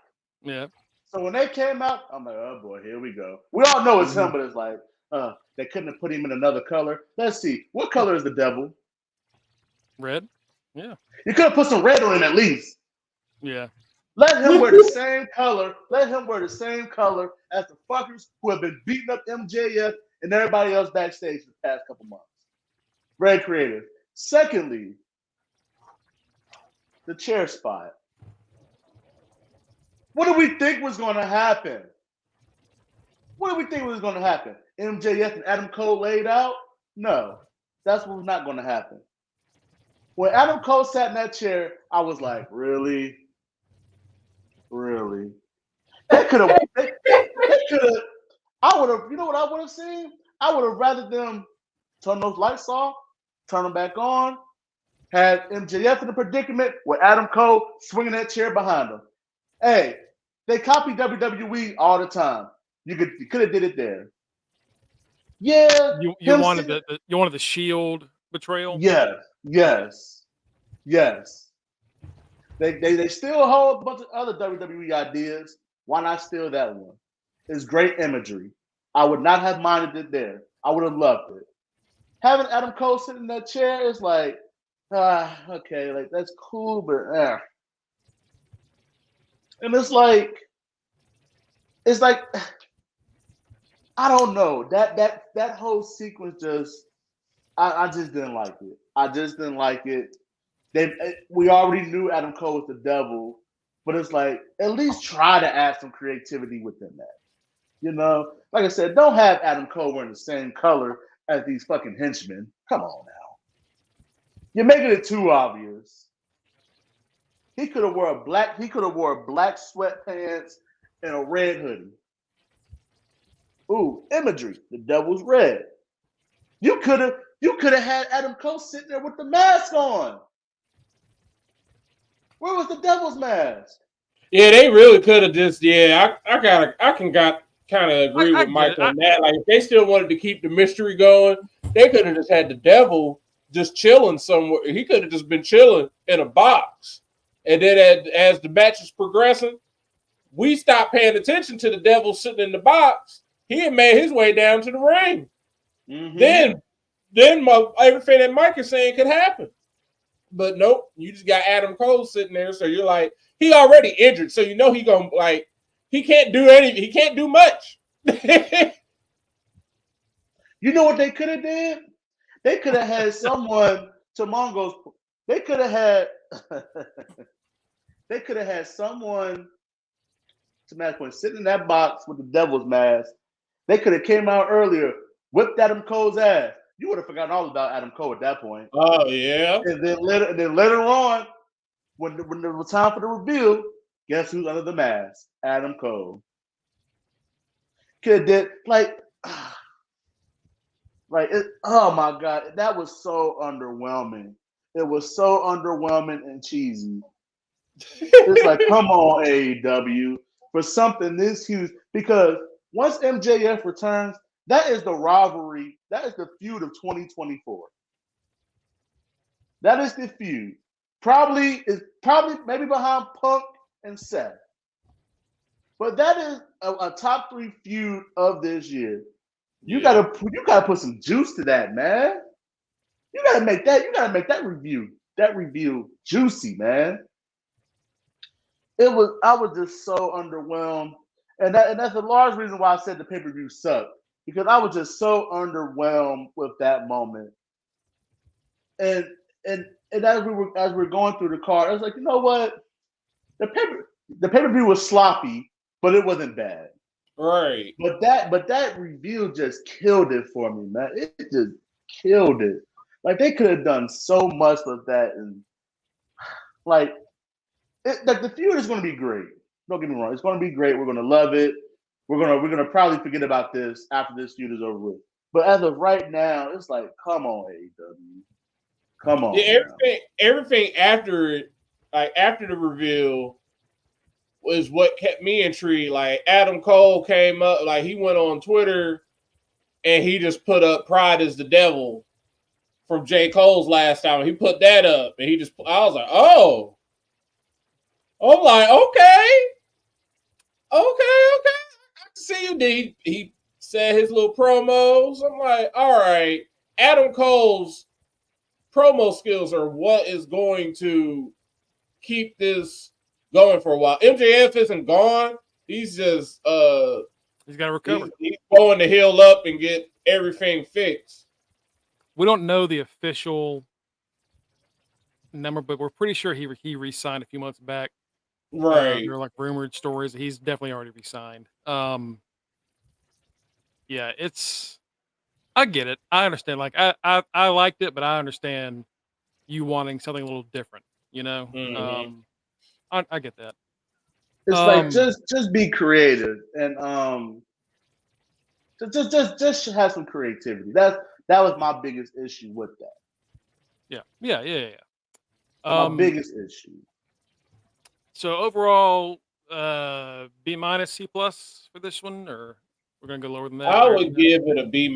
Yeah. So when they came out, I'm like, oh boy, here we go. We all know it's him, but it's like, they couldn't have put him in another color. Let's see. What color is the devil? Red. Yeah. You could have put some red on him at least. Yeah. Let him wear the same color. Let him wear the same color as the fuckers who have been beating up MJF and everybody else backstage for the past couple months. Very creative. Secondly, the chair spot. What do we think was going to happen? MJF and Adam Cole laid out? No, that's what was not going to happen. When Adam Cole sat in that chair, I was like, really? Really? They could have. I would have. You know what I would have seen? I would have rather them turn those lights off, turn them back on, had MJF in the predicament with Adam Cole swinging that chair behind him. Hey, they copy WWE all the time. You could have did it there. Yeah. You wanted the Shield betrayal? Yes. They still hold a bunch of other WWE ideas. Why not steal that one? It's great imagery. I would not have minded it there. I would have loved it. Having Adam Cole sitting in that chair is like, okay, like that's cool, but and it's like I don't know. That whole sequence just I just didn't like it. I just didn't like it. We already knew Adam Cole was the devil, but it's like at least try to add some creativity within that. You know, like I said, don't have Adam Cole wearing the same color as these fucking henchmen. Come on now, you're making it too obvious. He could have wore black sweatpants and a red hoodie. Ooh, imagery. The devil's red. You could have had Adam Cole sitting there with the mask on. Where was the devil's mask? Yeah, they really could have just. Yeah, I can kind of agree with Mike on that. Like, if they still wanted to keep the mystery going, they could have just had the devil just chilling somewhere. He could have just been chilling in a box, and then as the match is progressing, we stopped paying attention to the devil sitting in the box. He had made his way down to the ring. Mm-hmm. Then everything that Mike is saying could happen. But nope, you just got Adam Cole sitting there, so you're like, he already injured, so you know he gonna he can't do anything. He can't do much. You know what they could have did? They could have had someone to Mongo's. They could have had someone to Matt's point sitting in that box with the devil's mask. They could have came out earlier, whipped Adam Cole's ass. You would have forgotten all about Adam Cole at that point. Oh yeah. And then later on, when there was time for the reveal, guess who's under the mask? Adam Cole. Could did oh my god, that was so underwhelming. it was so underwhelming and cheesy. It's like, come on, AEW, for something this huge. Because once MJF returns, that is the rivalry. That is the feud of 2024. That is the feud. Probably maybe behind Punk and Seth. But that is a top 3 feud of this year. You gotta put some juice to that, man. You gotta make that review juicy, man. I was just so underwhelmed. And that's a large reason why I said the pay-per-view sucked. Because I was just so underwhelmed with that moment. And as we're going through the card, I was like, you know what? The pay-per-view was sloppy, but it wasn't bad. Right. But that review just killed it for me, man. It just killed it. Like they could have done so much with that, and like the feud is going to be great. Don't get me wrong, it's going to be great. We're going to love it. We're gonna probably forget about this after this feud is over with. But as of right now, it's like, come on, AEW, come on. Yeah, everything after it, like after the reveal, was what kept me intrigued. Like Adam Cole came up, like he went on Twitter and he just put up "Pride is the Devil" from J. Cole's last time. He put that up, and I was like, oh, I'm like, okay. I see you, D. He said his little promos. I'm like, all right. Adam Cole's promo skills are what is going to keep this going for a while. MJF isn't gone. He's just he's got to recover. He's going to heal up and get everything fixed. We don't know the official number, but we're pretty sure he re-signed a few months back. Right. There are like rumored stories that he's definitely already re-signed. Yeah, I get it. I understand. Like I liked it, but I understand you wanting something a little different, you know? Mm-hmm. I get that. It's like just be creative and just have some creativity. That was my biggest issue with that. Yeah. My biggest issue. So overall, B-, C+ for this one, or we're gonna go lower than that? I would give it a B-.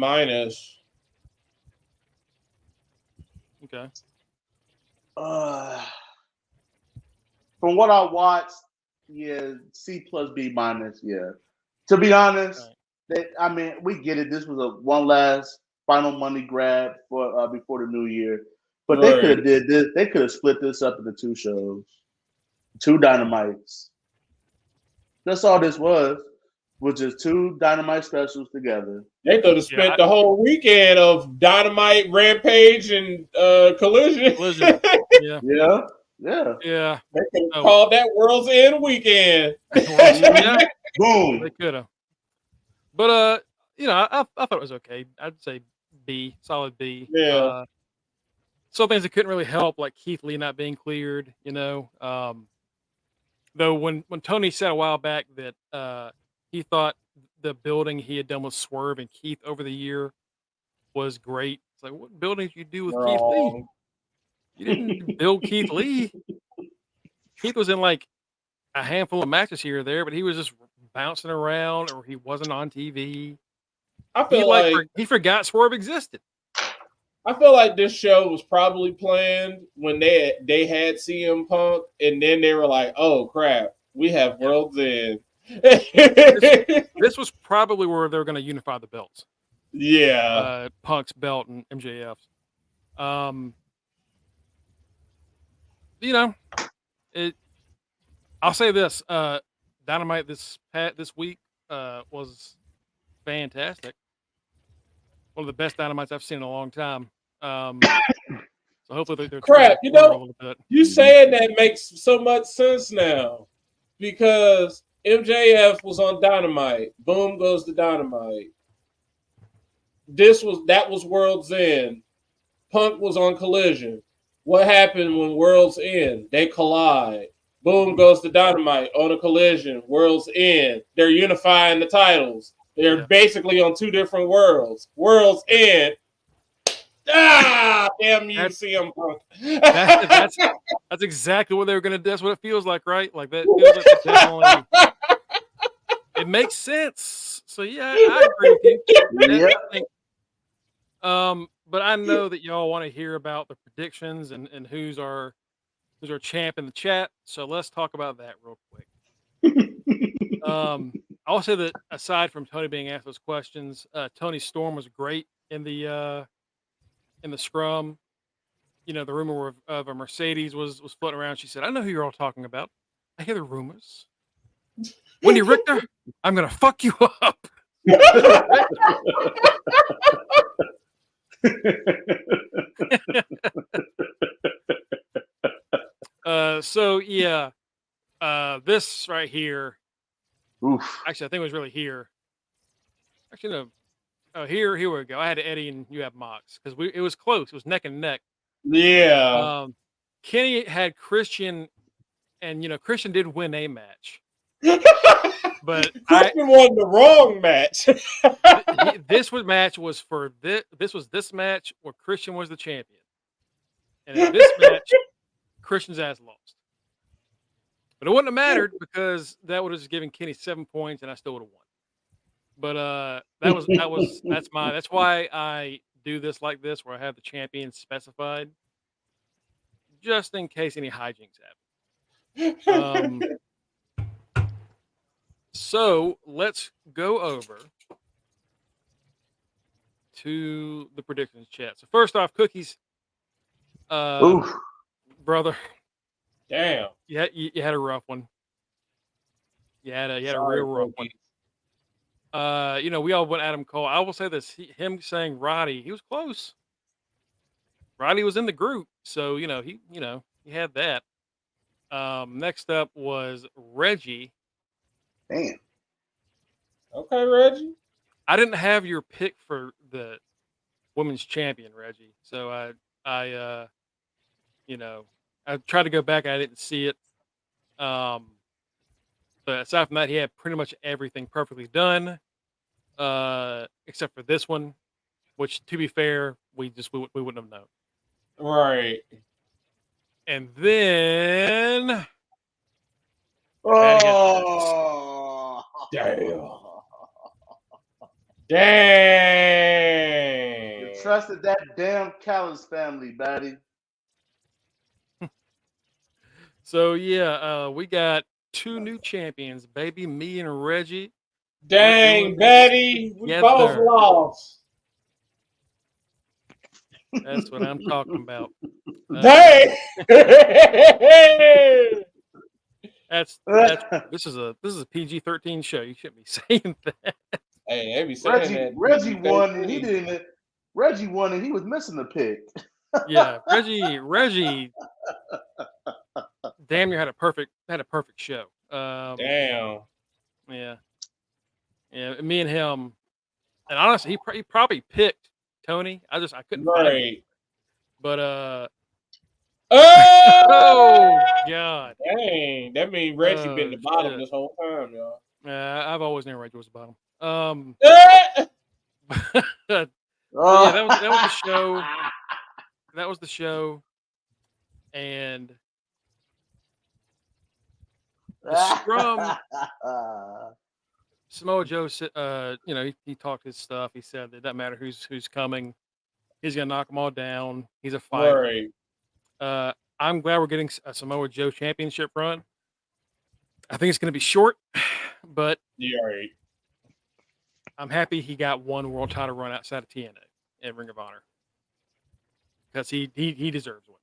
Okay. From what I watched, yeah, C+, B-. Yeah. To be honest, we get it. This was a one last final money grab for before the new year, but they could have did this. They could have split this up into 2 shows, 2 Dynamites. That's all this was just 2 Dynamite specials together. They could have spent the whole weekend of Dynamite, Rampage, and Collision. Yeah. They could have called that World's End weekend. Boom. They could have. But I thought it was okay. I'd say B, solid B. Yeah. Some things that couldn't really help, like Keith Lee not being cleared, you know. Though when Tony said a while back that he thought the building he had done with Swerve and Keith over the year was great. It's like, what building did you do with Keith Lee? You didn't build Keith Lee. Keith was in like a handful of matches here or there, but he was just bouncing around, or he wasn't on TV. I feel like he forgot Swerve existed. I feel like this show was probably planned when they had CM Punk, and then they were like, "Oh crap, we have World's End." This was probably where they were going to unify the belts. Yeah, Punk's belt and MJF's. I'll say this: Dynamite this week was fantastic. One of the best Dynamites I've seen in a long time. So hopefully they're crap. A little bit. You saying that makes so much sense now, because MJF was on Dynamite. Boom goes to Dynamite. That was World's End. Punk was on Collision. What happened when World's End? They collide. Boom goes to Dynamite on a Collision. World's End. They're unifying the titles. They're basically on 2 different worlds. World's End. Damn you, That's- CM Punk. That's exactly what they were gonna do. That's what it feels like, right? Like that feels like they definitely. It makes sense. So yeah, I agree with you. Yeah. I think, but I know that y'all want to hear about the predictions and who's our champ in the chat. So let's talk about that real quick. I'll say that aside from Tony being asked those questions, Tony Storm was great in the scrum. You know, the rumor of a Mercedes was floating around. She said, "I know who you're all talking about. I hear the rumors. Wendy Richter, I'm gonna fuck you up." So yeah, this right here. Oof. Actually, I think it was really here. Actually, no. Oh, here we go. I had Eddie and you have Mox because it was close. It was neck and neck. Yeah. Kenny had Christian, and you know Christian did win a match, but Christian won the wrong match. this match was for this. This was this match where Christian was the champion, and in this match, Christian's ass lost. But it wouldn't have mattered because that would have just given Kenny 7 points, and I still would have won. But that's why I do this like this, where I have the champion specified, just in case any hijinks happen. So let's go over to the predictions chat. So first off, Cookies, brother. Damn. Yeah, you had a rough one. You had a real rough one. You know, we all went Adam Cole. I will say this: him saying Roddy, he was close. Roddy was in the group, so he had that. Next up was Reggie. Damn. Okay, Reggie. I didn't have your pick for the women's champion, Reggie. So I tried to go back. I didn't see it. But aside from that, he had pretty much everything perfectly done, except for this one, which, to be fair, we wouldn't have known. Right. And then, oh, damn! You trusted that damn Callis family, Batty. So yeah, we got 2 new champions, baby, me and Reggie. Dang, Betty, we both lost. That's what I'm talking about. Dang! This is a PG-13 show. You shouldn't be saying that. Hey, they be saying that. Reggie won, and he didn't. Reggie won, and he was missing the pick. Yeah, Reggie. Damn near had a perfect show. Damn. Yeah. Me and him, and honestly, he probably picked Tony. I couldn't find him. But oh God! Dang, that means Reggie been the bottom this whole time, y'all. I've always known Reggie was the bottom. Yeah, that was the show. That was the show, and the scrum. Samoa Joe, he talked his stuff. He said that it doesn't matter who's coming. He's gonna knock them all down. He's a fighter. Right. I'm glad we're getting a Samoa Joe championship run. I think it's gonna be short, but yeah, right. I'm happy he got one world title run outside of TNA and Ring of Honor because he deserves one.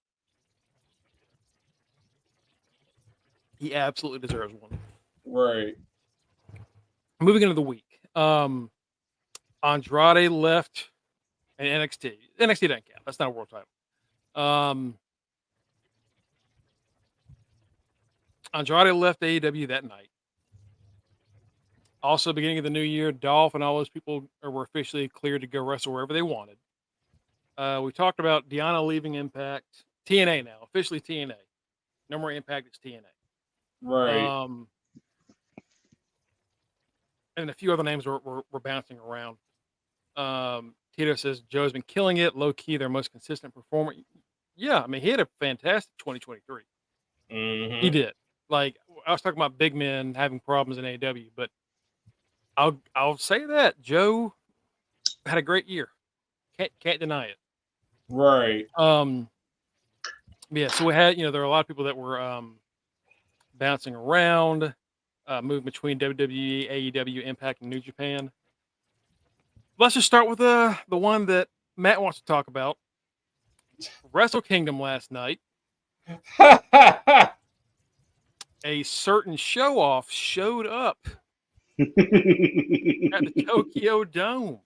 He absolutely deserves one. Right. Moving into the week, Andrade left and NXT. NXT doesn't count. That's not a world title. Andrade left AEW that night. Also, beginning of the new year, Dolph and all those people were officially cleared to go wrestle wherever they wanted. We talked about Deonna leaving Impact. TNA now, officially TNA. No more Impact, it's TNA. Right. And a few other names were bouncing around. Tito says Joe's been killing it. Low key, their most consistent performer. Yeah, I mean, he had a fantastic 2023. He did. Like I was talking about big men having problems in AEW, but I'll say that Joe had a great year. Can't deny it. Right. Yeah. So we had, there are a lot of people that were bouncing around, moving between WWE, AEW, Impact, and New Japan. Let's just start with the one that Matt wants to talk about. Wrestle Kingdom last night. A certain show-off showed up at the Tokyo Dome.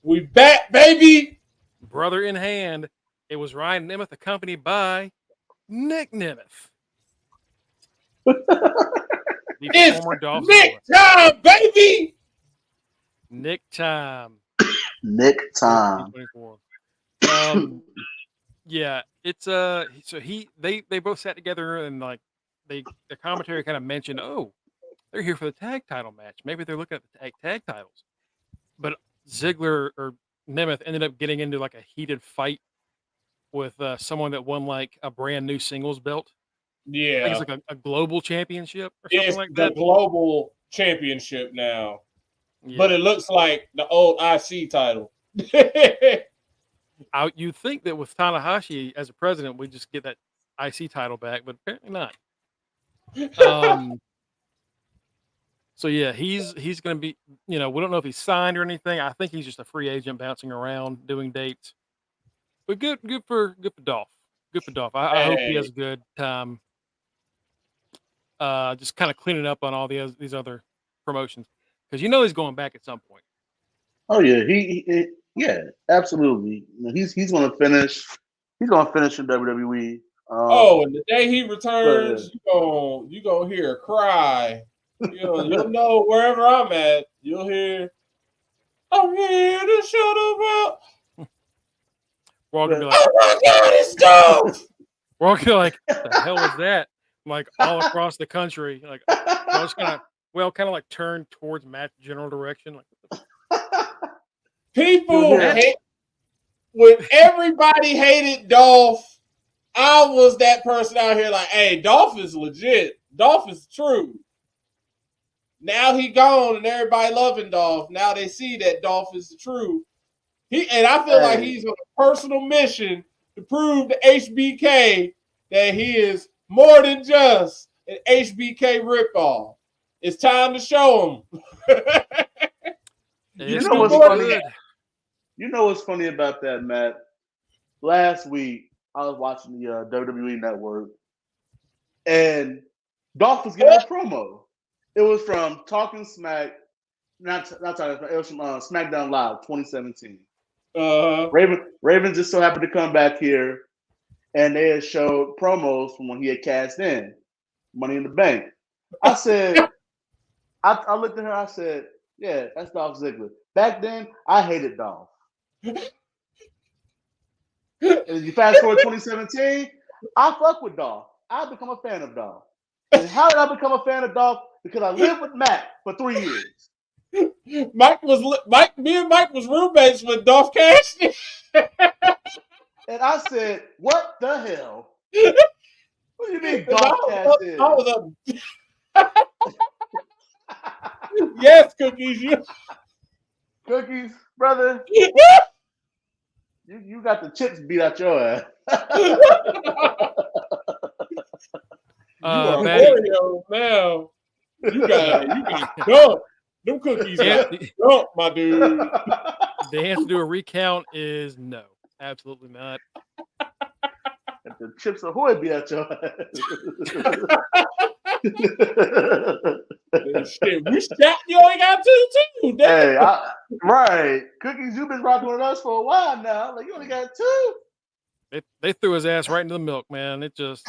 We back, baby. Brother in hand. It was Ryan Nemeth accompanied by Nick Nemeth. It's Nick time, baby. Nick time. Nick time. Yeah, it's so they both sat together and like the commentary kind of mentioned, oh, they're here for the tag title match. Maybe they're looking at the tag titles. But Ziggler or Nemeth ended up getting into like a heated fight with someone that won like a brand new singles belt. Yeah, I think it's like a global championship or something it's like the that. global championship now, Yeah. but it looks like the old IC title. You think that with Tanahashi as a president, we just get that IC title back, but apparently not. So yeah, he's going to be. We don't know if he's signed or anything. I think he's just a free agent bouncing around doing dates. But good for Dolph. Good for Dolph. I hope he has a good time. Just kind of cleaning up on all these other promotions because he's going back at some point. Oh yeah, yeah, absolutely. He's going to finish. He's going to finish in WWE. And the day he returns, you gonna hear a cry. You'll know wherever I'm at. You'll hear, "I'm here to shut up about." We're all gonna be like, "Oh my God, it's Dolph!" We're all gonna be like, "What the hell is that?" Like all across the country, like kind of like turn towards Matt's general direction. Like, people hate when everybody hated Dolph. I was that person out here like, hey, Dolph is legit. Dolph is true. Now he gone and everybody loving Dolph. Now they see that Dolph is the truth. And I feel like he's on a personal mission to prove to HBK that he is more than just an HBK ripoff. It's time to show him. You know what's funny? You know what's funny about that, Matt? Last week, I was watching the WWE Network, and Dolph was giving a promo. It was from Talking Smack, not Talking Smack. It was from SmackDown Live 2017. Raven just so happened to come back here, and they had showed promos from when he had cashed in Money in the Bank. I said, I looked at her. I said, "Yeah, that's Dolph Ziggler." Back then, I hated Dolph. And you fast forward 2017, I fuck with Dolph. I become a fan of Dolph. And how did I become a fan of Dolph? Because I lived with Matt for 3 years. Me and Mike was roommates with Dolph Cassidy. And I said, "What the hell? What do you mean Dolph Cassidy?" Yes, Cookies. Cookies, brother. You got the chips beat out your ass. You are Oreo now. You got dump. Them cookies got dump, my dude. The answer to a recount is no. Absolutely not. If the Chips Ahoy be at your ass. Shit, you only got two too. Hey, right. Cookies, you've been rocking with us for a while now. Like, you only got two. They threw his ass right into the milk, man. It just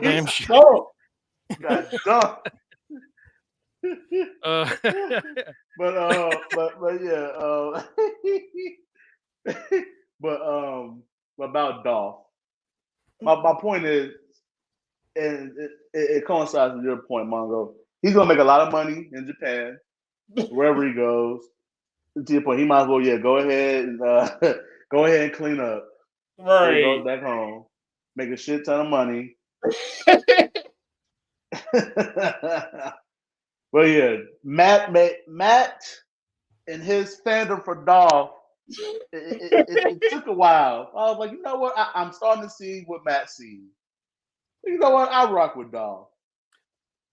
damn shit. Got dumped. But yeah, but about Dolph. My point is, and it coincides with your point, Mongo. He's gonna make a lot of money in Japan, wherever he goes. To your point, he might as well, go ahead and go ahead and clean up. Right. Go back home, make a shit ton of money. Well, yeah, Matt and his fandom for Dolph, it took a while. I was like, you know what? I'm starting to see what Matt sees. You know what? I rock with Dolph.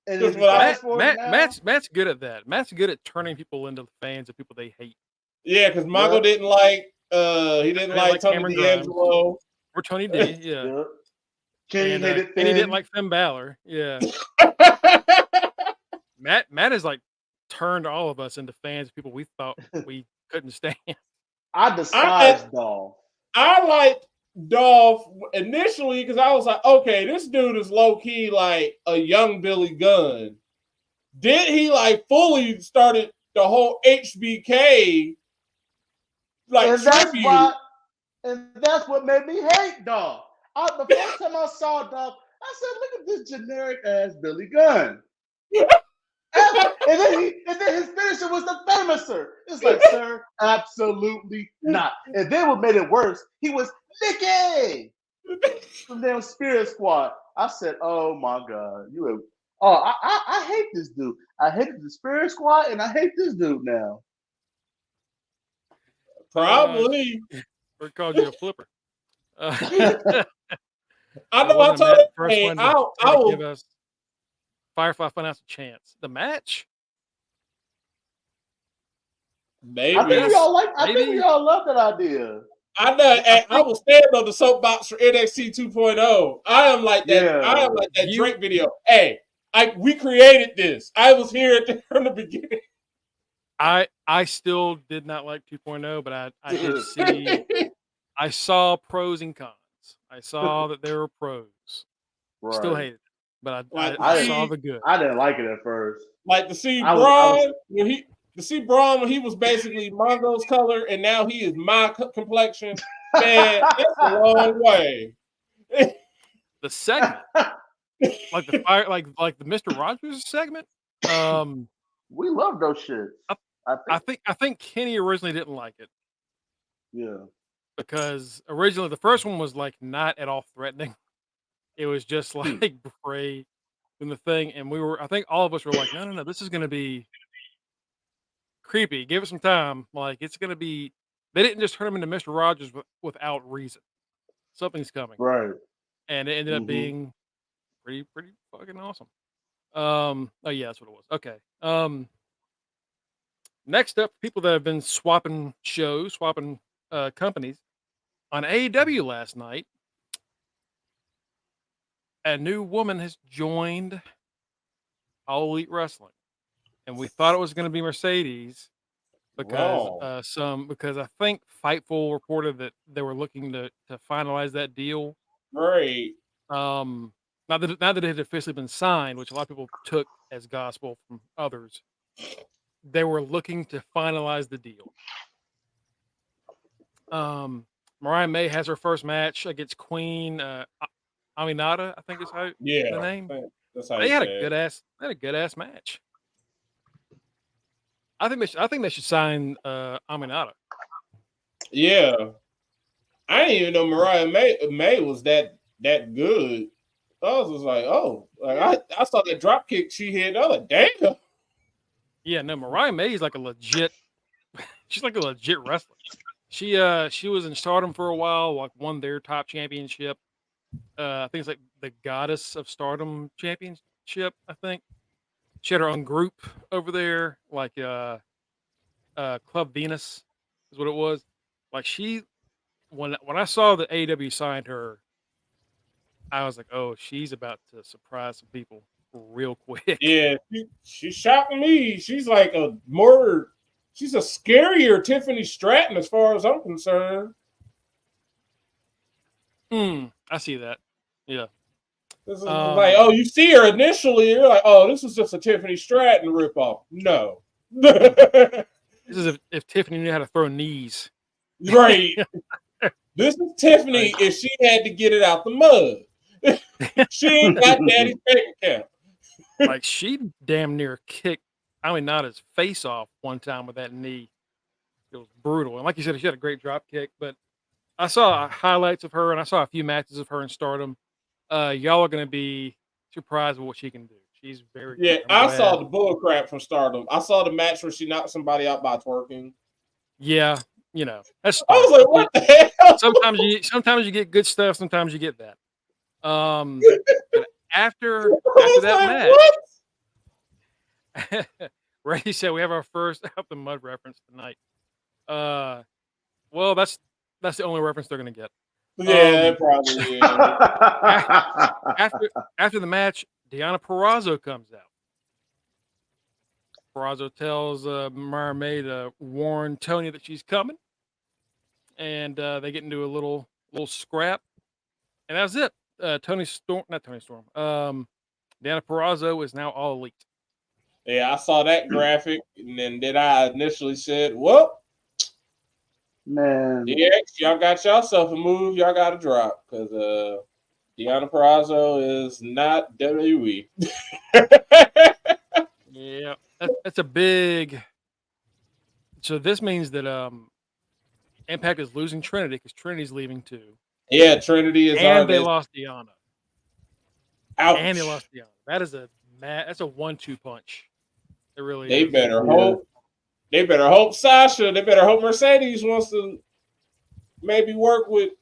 And Matt's good at that. Matt's good at turning people into fans of people they hate. Yeah, because Mongo didn't like Tony D'Angelo or Tony D. Yeah. Kenny didn't like Finn Balor. Yeah. Matt has like turned all of us into fans of people we thought we couldn't stand. I despise Dolph. I liked Dolph initially because I was like, okay, this dude is low key like a young Billy Gunn. Then he like fully started the whole HBK like tribute. That's what made me hate Dolph. The first time I saw Dolph, I said, look at this generic ass Billy Gunn. and then his finisher was the famouser. It's like, sir, absolutely not. And then what made it worse, he was Nicky from damn Spirit Squad. I said, oh my God, I hate this dude. I hated the Spirit Squad and I hate this dude now. Probably. Or called you a flipper. I know. I told him, hey, I will give us Firefly Funhouse a chance. The match, maybe. I think we all love that idea. I know. I will stand on the soapbox for NXT 2.0. I am like that. Yeah. I am like that Drake video. Hey, we created this. I was here from the beginning. I still did not like 2.0, but I did see. I saw pros and cons. I saw that there were pros. Right. Still hated it, but I saw the good. I didn't like it at first. Like to see Braun when he was basically Mongo's color, and now he is my complexion. Man, it's a long way. The segment, like the fire, like the Mr. Rogers segment. We love those shits. I think Kenny originally didn't like it. Yeah. Because originally the first one was like not at all threatening. It was just like Bray in the thing, and I think all of us were like, no, this is gonna be creepy. Give it some time. Like it's gonna be. They didn't just turn him into Mr. Rogers without reason. Something's coming, right? And it ended up being pretty fucking awesome. Oh yeah, that's what it was. Okay. Next up, people that have been swapping companies. On AEW last night, a new woman has joined All Elite Wrestling, and we thought it was going to be Mercedes because because I think Fightful reported that they were looking to finalize that deal. Right. Now that it had officially been signed, which a lot of people took as gospel from others, they were looking to finalize the deal. Mariah May has her first match against Queen Aminata, I think is how the name. That's how they had a good ass match. I think they should sign Aminata. Yeah, I didn't even know Mariah May was that good. I was just like, oh, like I saw that drop kick she hit. I was like, damn. Yeah, no, Mariah May is like a legit. She's like a legit wrestler. She was in Stardom for a while, like won their top championship. I think it's like the Goddess of Stardom championship. I think she had her own group over there, like Club Venus is what it was. Like when I saw that AEW signed her, I was like, oh, she's about to surprise some people real quick. Yeah, she's shocking me. She's like she's a scarier Tiffany Stratton as far as I'm concerned. I see that. Yeah. This is like, oh, you see her initially, you're like, oh, this is just a Tiffany Stratton ripoff. No. This is if Tiffany knew how to throw knees. Right. This is Tiffany if she had to get it out the mud. She ain't got daddy's bank account. Like she damn near kicked Aminata's face off one time with that knee. It was brutal. And like you said, she had a great drop kick. But I saw highlights of her, and I saw a few matches of her in Stardom. Y'all are going to be surprised with what she can do. She's very Yeah, good. I saw the bull crap from Stardom. I saw the match where she knocked somebody out by twerking. Yeah, that's. I was like, what the hell? Sometimes you get good stuff. Sometimes you get that. But after that match, Ray said we have our first Out the Mud reference tonight. Well, that's the only reference they're gonna get. Yeah, probably is. After the match, Deonna Purrazzo comes out. Purrazzo tells Mermaid to warn Tony that she's coming, and they get into a little scrap, and that's it. Not Tony Storm. Deonna Purrazzo is now all elite. Yeah, I saw that graphic, and then I initially said, "Well, man, DX, y'all got yourself a move. Y'all got to drop because Deonna Purrazzo is not WWE." Yeah, that's a big. So this means that Impact is losing Trinity because Trinity's leaving too. Yeah, Trinity is, and they lost Deonna. Ouch. And they lost Deonna. That's a 1-2 punch. It really They is. better hope. They better hope Sasha. They better hope Mercedes wants to maybe work with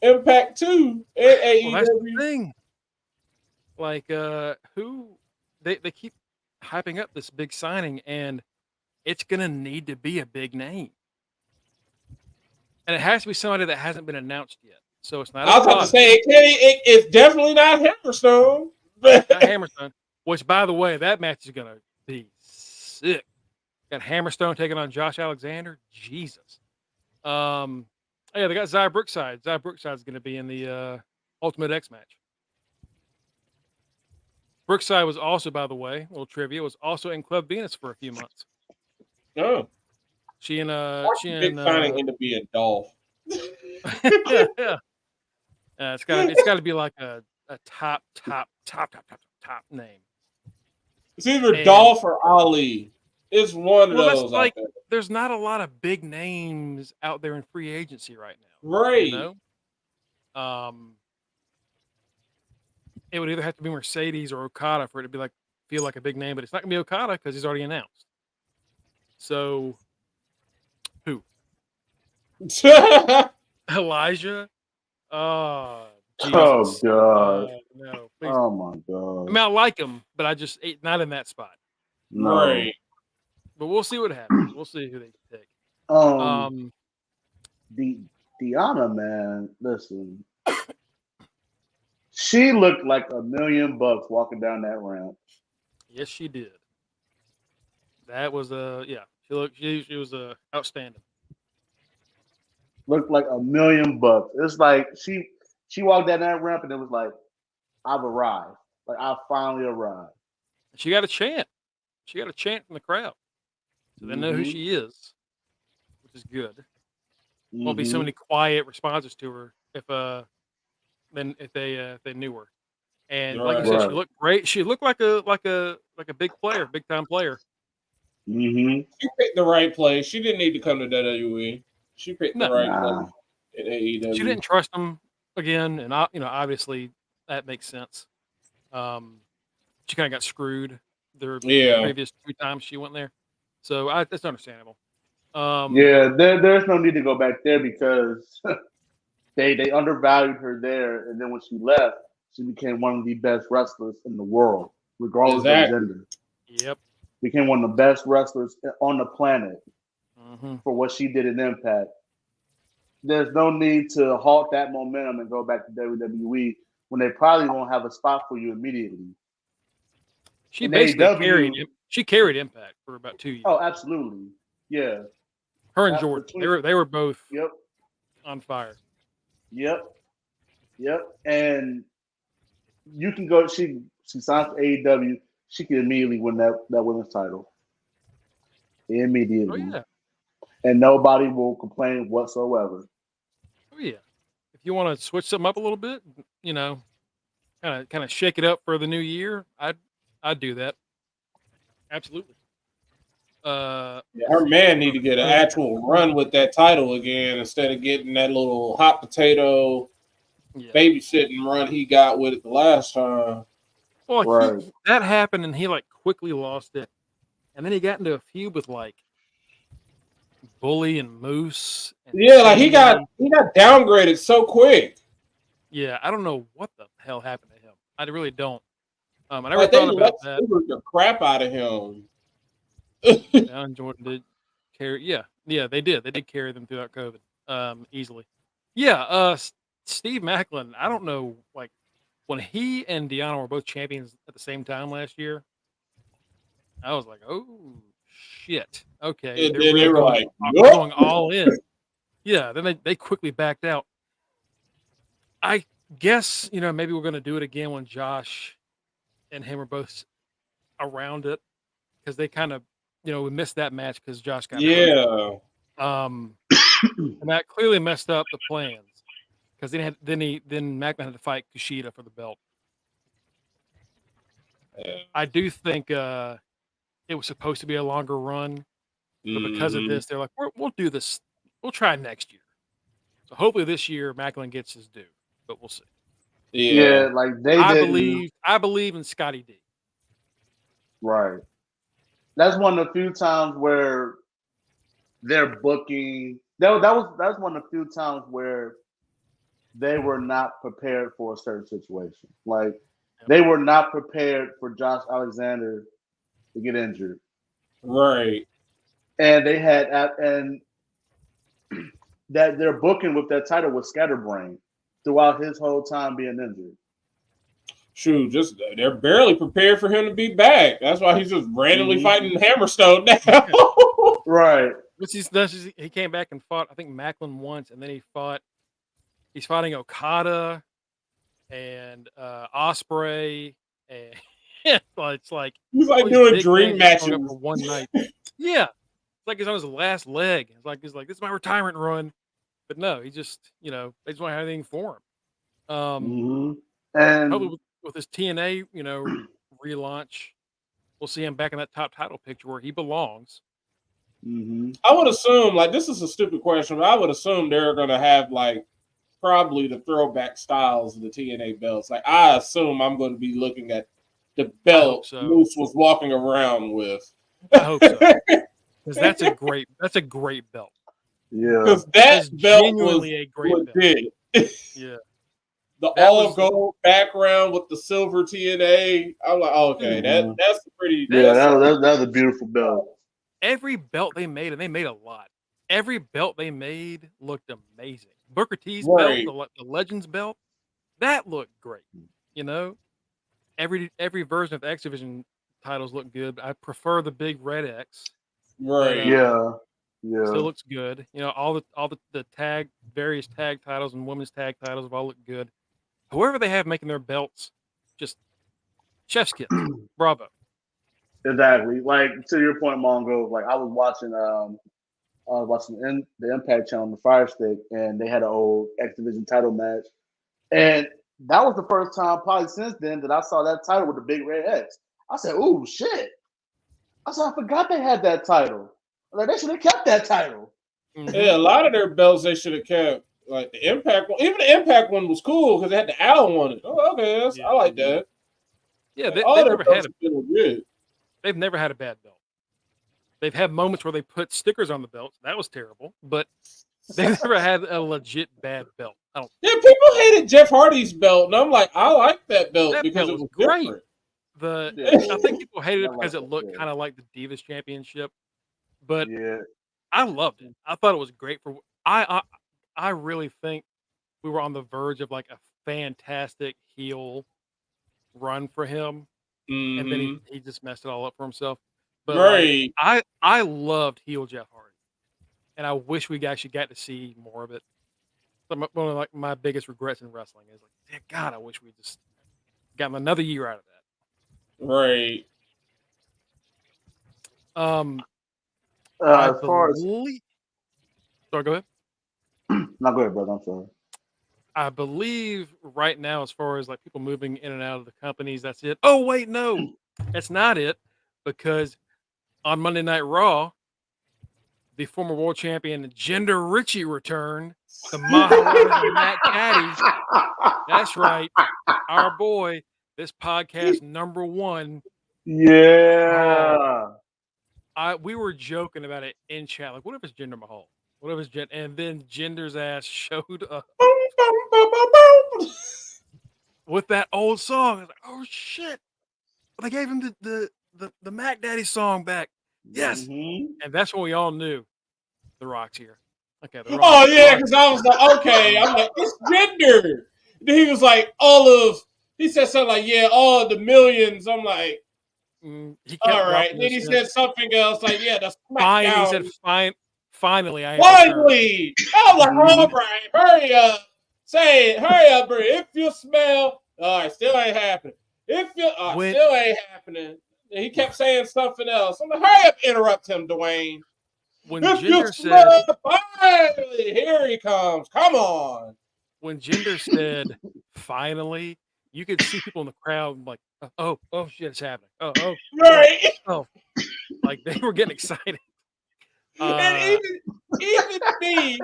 Impact too. And AEW. Well, that's the thing. Like, who they keep hyping up this big signing, and it's gonna need to be a big name, and it has to be somebody that hasn't been announced yet. So it's not. I was about to say it's definitely not Hammerstone. Not Hammerstone. Which, by the way, that match is gonna be sick. Got Hammerstone taking on Josh Alexander. Jesus. Yeah, they got Xia Brookside. Xia Brookside's going to be in the Ultimate X match. Brookside was also, by the way, a little trivia, was also in Club Venus for a few months. Oh. She and signing him to be a Dolph. Yeah. It's got to be like a top name. It's either Dolph or Ali. It's one of those. Like, there's not a lot of big names out there in free agency right now. Right. You know? It would either have to be Mercedes or Okada for it to feel like a big name, but it's not gonna be Okada because he's already announced. So, who? Elijah? Oh, Jesus. God! No. Please. Oh my God! I mean, I like him, but I just not in that spot. No. Right. But we'll see what happens. We'll see who they pick. Deonna, man, listen. She looked like $1 million walking down that ramp. Yes, she did. That was she was outstanding. Looked like $1 million. It's like she walked down that ramp and it was like, I've arrived. Like I finally arrived. She got a chant. She got a chant from the crowd. So they know who she is, which is good. Won't be so many quiet responses to her if they knew her. And like you said, she looked great. She looked like a big player, big time player. She picked the right place. She didn't need to come to WWE. She picked the right place at AEW. She didn't trust him again, and obviously that makes sense. She kind of got screwed the previous 2 times she went there. So that's understandable. There's no need to go back there because they undervalued her there, and then when she left, she became one of the best wrestlers in the world, regardless of gender. Yep. Became one of the best wrestlers on the planet for what she did in Impact. There's no need to halt that momentum and go back to WWE when they probably won't have a spot for you immediately. She basically carried Impact for about 2 years. Oh, absolutely. Yeah. Her and Jordan. They were both on fire. Yep. And you can go, she signs for AEW, she can immediately win that women's title. Immediately. Oh, yeah. And nobody will complain whatsoever. Oh yeah. If you want to switch something up a little bit, kind of shake it up for the new year, I'd do that. Absolutely. Her man need to get an actual run with that title again instead of getting that little hot potato babysitting run he got with it the last time. Well, Right. that happened, and he like quickly lost it, and then he got into a feud with like Bully and Moose. And Like he got downgraded so quick. Yeah, I don't know what the hell happened to him. I really don't. I never Like, thought about that. The crap out of him. Down Jordan did carry. Yeah, they did. They did carry them throughout COVID easily. Yeah, Steve Macklin. I don't know, like when he and Deonna were both champions at the same time last year. I was like, oh shit. Okay, And they're then really they were like, going all in. Yeah, then they quickly backed out. I guess maybe we're gonna do it again when Josh and him are both around it, because they kind of we missed that match because Josh got hurt. And that clearly messed up the plans, because then Macklin had to fight Kushida for the belt. I do think it was supposed to be a longer run, but because of this, they're like, we'll do this. We'll try next year. So hopefully this year Macklin gets his due, but we'll see. Yeah, like I believe in Scotty D. Right. That's one of the few times where they're booking. That's one of the few times where they were not prepared for a certain situation. Like they were not prepared for Josh Alexander to get injured. Right. And they had that their booking with that title was scatterbrained throughout his whole time being injured. Shoot, they're barely prepared for him to be back. That's why he's just randomly fighting Hammerstone now. Right. He came back and fought, I think, Macklin once, and then he's fighting Okada and Ospreay, and it's like he's like doing dream matches for one night. Yeah, it's like he's on his last leg. It's like this is my retirement run, but no, he just they just want to have everything for him. And hopefully with his TNA relaunch, we'll see him back in that top title picture where he belongs. I would assume, like, this is a stupid question, but I would assume they're going to have like probably the throwback styles of the TNA belts. Like, I assume I'm going to be looking at the belt Moose was walking around with. I hope so, because that's a great belt. Yeah, because that belt genuinely was a great legit. Yeah, the olive gold background with the silver TNA. I'm like, oh, okay, that's pretty. Yeah, that's a beautiful belt. Every belt they made, and they made a lot. Every belt they made looked amazing. Booker T's belt, the Legends belt, that looked great. Every version of the X Division titles look good. But I prefer the big red X. Right. Yeah. Still looks good. All the various tag titles and women's tag titles have all looked good. Whoever they have making their belts, just chef's kiss. Bravo. Exactly. Like, to your point, Mongo, like I was watching the Impact channel on the Fire Stick, and they had an old X Division title match. And that was the first time probably since then that I saw that title with the big red X. I said, ooh, shit. I said, I forgot they had that title. Like, they should have kept that title. Yeah, a lot of their belts they should have kept. Like the Impact one, even the Impact one was cool because they had the owl on it. Oh, okay, I like that. Yeah, they've never had a bad belt. They've had moments where they put stickers on the belts. That was terrible, but they've never had a legit bad belt. People hated Jeff Hardy's belt, and I'm like, I like that belt because it was great. different. I think people hated it because it looked kind of like the Divas Championship, but I loved it. I thought it was great for. I really think we were on the verge of like a fantastic heel run for him, and then he just messed it all up for himself. But I loved heel Jeff Hardy, and I wish we actually got to see more of it. One of like my biggest regrets in wrestling is like, God, I wish we just got another year out of that. Right. As far as sorry, go ahead. No, go ahead, brother. I'm sorry. I believe right now, as far as like people moving in and out of the companies, that's it. Oh wait, no, that's not it, because on Monday Night Raw, the former world champion Jinder Ritchie returned. The Mahalones and Matt Caddy. That's right. Our boy, this podcast #1. Yeah. We were joking about it in chat. Like, what if it's Jinder Mahal? What if it's Jinder? And then Jinder's ass showed up with that old song. I was like, oh shit. They gave him the Mac Daddy song back. Yes. Mm-hmm. And that's when we all knew The Rock's here. Okay. The Rock, oh yeah, because I was like, okay, I'm like, it's Jinder. Then he was like, he said something like, yeah, all the millions. I'm like, all right. Then he said something else like, yeah, the SmackDown. He said, finally. Finally. I was like, all right, hurry up. Say it, hurry up, bro. If you smell, all right, still ain't happening. Still ain't happening. And he kept saying something else. I'm like, hurry up, interrupt him, Dwayne. When Jinder said, finally, here he comes. Come on. When Jinder said, finally, you could see people in the crowd like, oh shit, it's happening. Right. Oh. Like they were getting excited. And even me,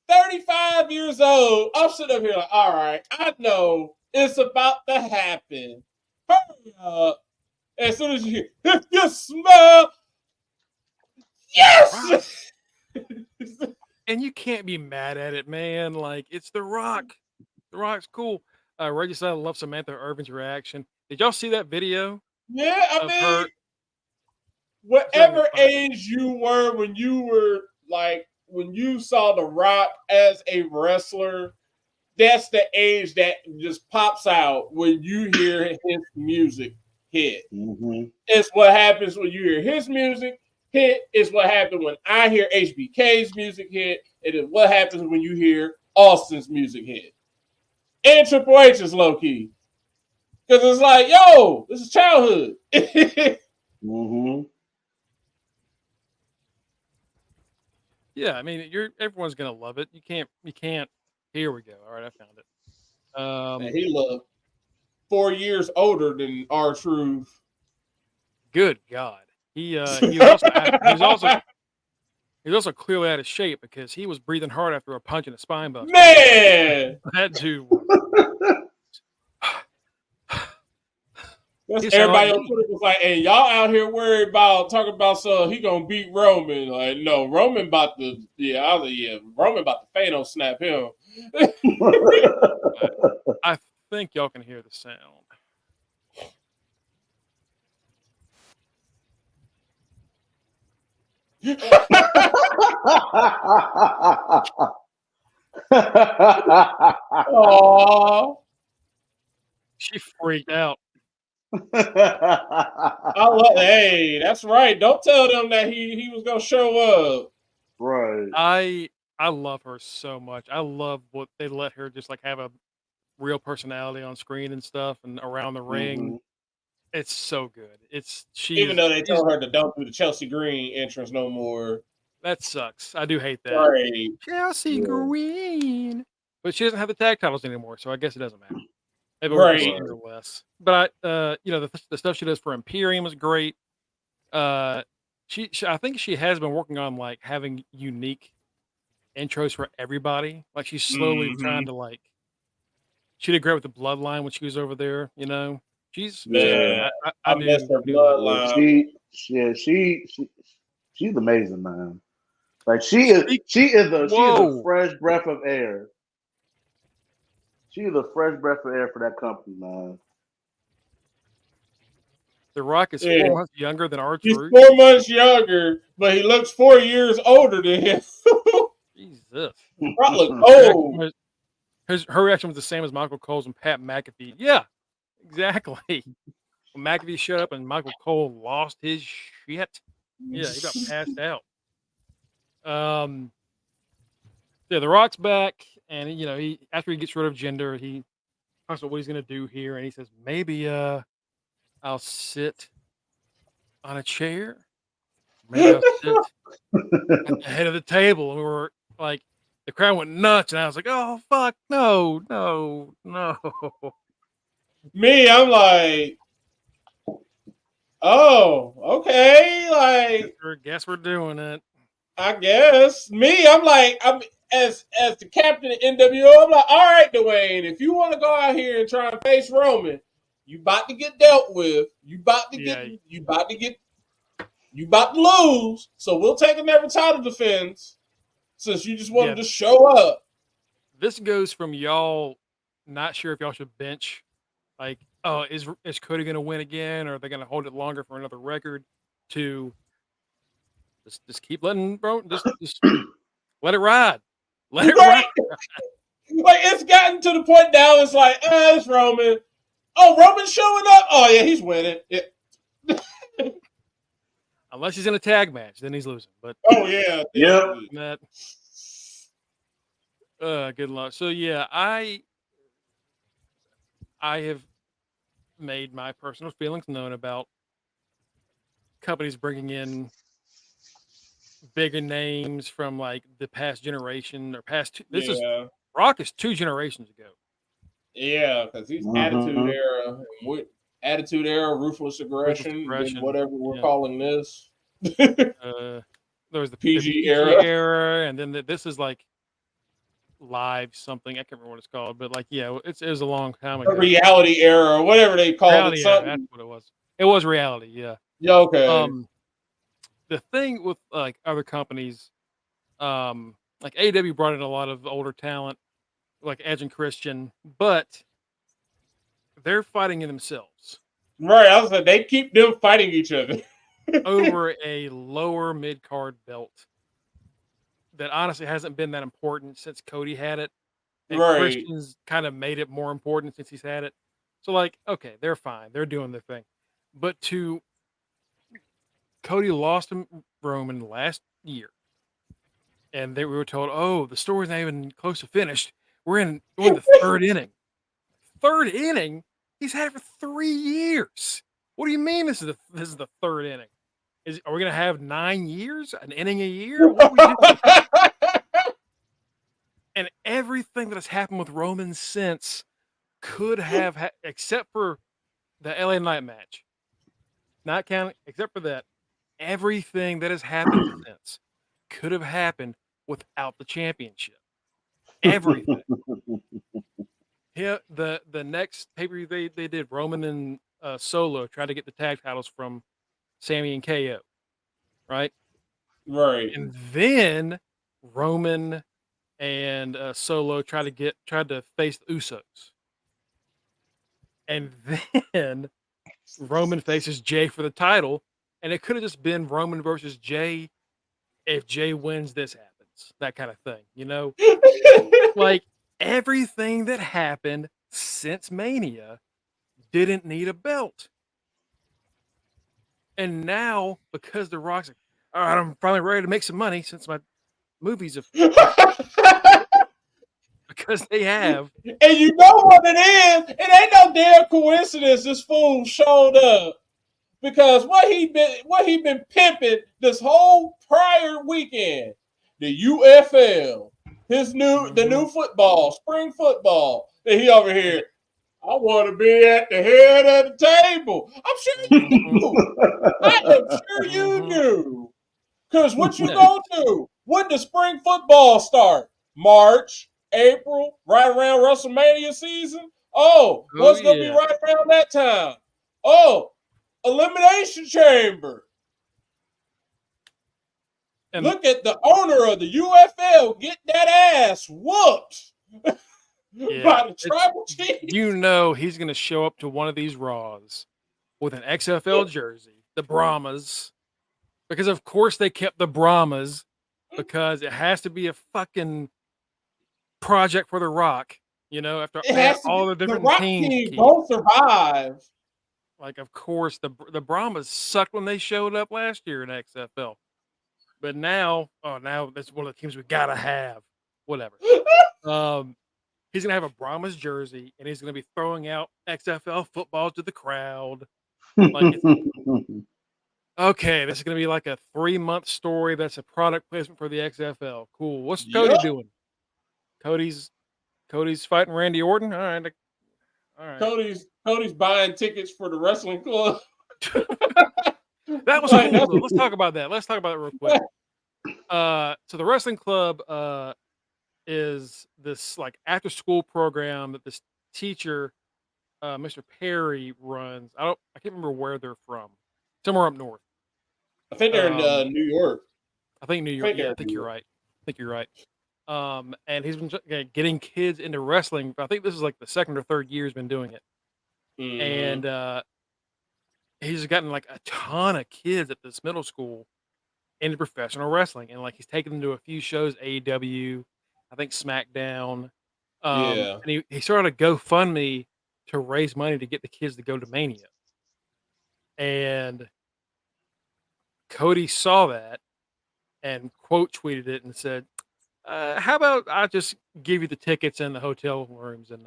35 years old, I'm sitting up here like, all right, I know it's about to happen. Hurry up. As soon as you hear, if you smell, yes! And you can't be mad at it, man. Like, it's The Rock. The Rock's cool. Reggie said I love Samantha Irvin's reaction. Did y'all see that video? Yeah, I mean, whatever age you were when you saw The Rock as a wrestler, that's the age that just pops out when you hear his music hit. Mm-hmm. It's what happens when you hear his music hit. It's what happens when I hear HBK's music hit. It is what happens when you hear Austin's music hit. And Triple H is low key. Because it's like, yo, this is childhood. Mm-hmm. Yeah, I mean, everyone's gonna love it. You can't. Here we go. All right, I found it. And he looked 4 years older than R-Truth. Good God, he was also clearly out of shape because he was breathing hard after a punch in the spine buster. Man, that dude. Everybody on Twitter was like, "Hey, y'all out here worried about talking about he gonna beat Roman?" Like, no, Roman about to Roman about to Thanos snap him. I think y'all can hear the sound. Aww. She freaked out. Hey, that's right. Don't tell them that he was gonna show up. Right. I love her so much. I love what they let her just like have a real personality on screen and stuff and around the ring. Mm-hmm. It's so good. Even though they told her to don't do the Chelsea Green entrance no more. That sucks. I do hate that. Sorry. Chelsea Green. But she doesn't have the tag titles anymore, so I guess it doesn't matter. Maybe right. or less. But the stuff she does for Imperium is great. I think she has been working on like having unique intros for everybody. Like she's slowly trying to she did great with the Bloodline when she was over there, you know. She's I missed her Bloodline. She's amazing, man. Like she is a fresh breath of air. She is a fresh breath of air for that company, man. The Rock is 4 months younger than R-Truth. He's 4 months younger, but he looks 4 years older than him. Jesus. Rock looks old. Her reaction was the same as Michael Cole's and Pat McAfee. Yeah, exactly. When McAfee showed up and Michael Cole lost his shit. Yeah, he got passed out. The Rock's back, and he after he gets rid of Jinder, he talks about what he's gonna do here, and he says maybe I'll sit on a chair. Maybe I'll sit at the head of the table. And we were like, the crowd went nuts, and I was like, oh fuck, no. Me, I'm like, Oh, okay. Like, Guess we're doing it. I guess I'm like, as the captain of NWO. I'm like, all right, Dwayne, if you want to go out here and try and face Roman, you about to get dealt with. You about to lose. So we'll take another title defense since you just wanted to show up. This goes from y'all not sure if y'all should bench, like, oh, is Cody going to win again, or are they going to hold it longer for another record? To just keep letting just let it ride, let it ride. Like, it's gotten to the point now. It's like, it's Roman. Oh, Roman's showing up. Oh yeah, he's winning. Yeah. Unless he's in a tag match, then he's losing. But yeah. Good luck. So yeah, I have made my personal feelings known about companies bringing in bigger names from like the past generation or past two. This is Rock is 2 generations ago. Yeah, because he's Attitude Era, Ruthless Aggression, whatever we're calling this. There was the PG era, and then this is like Live something. I can't remember what it's called, but like, yeah, it was a long time ago. The reality era, or whatever they called it. That's what it was. It was reality, yeah. Yeah, okay. The thing with like other companies, like AEW brought in a lot of older talent, like Edge and Christian, but they're fighting in themselves. Right, I was like, they keep them fighting each other over a lower mid card belt that honestly hasn't been that important since Cody had it. And Christian's kind of made it more important since he's had it. So like, okay, they're fine. They're doing their thing. But Cody lost to Roman last year. And we were told, oh, the story's not even close to finished. We're in the 3rd inning. 3rd inning? He's had it for 3 years. What do you mean this is the 3rd inning? Are we going to have 9 years? An inning a year? What are we doing? And everything that has happened with Roman since could have, except for the LA Knight match, not counting, except for that, everything that has happened since could have happened without the championship. Everything. Yeah, the next pay-per-view they did, Roman and Solo tried to get the tag titles from Sammy and KO, right? Right. And then Roman and Solo tried to face the Usos. And then Roman faces Jay for the title, and it could have just been Roman versus Jay. If Jay wins, this happens. That kind of thing, you know? Like, everything that happened since Mania didn't need a belt. And now, because The Rock's like, all right, I'm finally ready to make some money since my movies have... because they have. And you know what it is? It ain't no damn coincidence this fool showed up. Because what he been pimping this whole prior weekend, the UFL, the new football, spring football, that he over here. I want to be at the head of the table. I'm sure you do. I am sure you do. Because what you go to? When does spring football start? March, April, right around WrestleMania season? Oh, what's going to be right around that time? Oh, Elimination Chamber. And look at the owner of the UFL get that ass whooped by the tribal chief. You know he's going to show up to one of these Raws with an XFL jersey, the Brahmas, because of course they kept the Brahmas because it has to be a fucking project for The Rock, you know, after all the different teams. The Rock team don't survive. Like, of course, the Brahmas sucked when they showed up last year in XFL. But now that's one of the teams we got to have. Whatever. He's going to have a Brahmas jersey, and he's going to be throwing out XFL football to the crowd. Like, okay, this is going to be like a 3-month story that's a product placement for the XFL. Cool. What's Cody doing? Cody's fighting Randy Orton? All right. Cody's buying tickets for the wrestling club. That was Like, cool. that's- Though. Let's talk about that. Let's talk about it real quick. So the wrestling club is this like after school program that this teacher, Mr. Perry, runs. I can't remember where they're from. Somewhere up north. I think they're in New York. I think New York. Yeah, I think you're right. I think you're right. And he's been getting kids into wrestling. I think this is like the second or third year he's been doing it. Mhm. And he's gotten like a ton of kids at this middle school into professional wrestling, and like he's taken them to a few shows, AEW, I think SmackDown. Yeah. And he started a GoFundMe to raise money to get the kids to go to Mania. And Cody saw that and quote tweeted it and said, how about I just give you the tickets and the hotel rooms and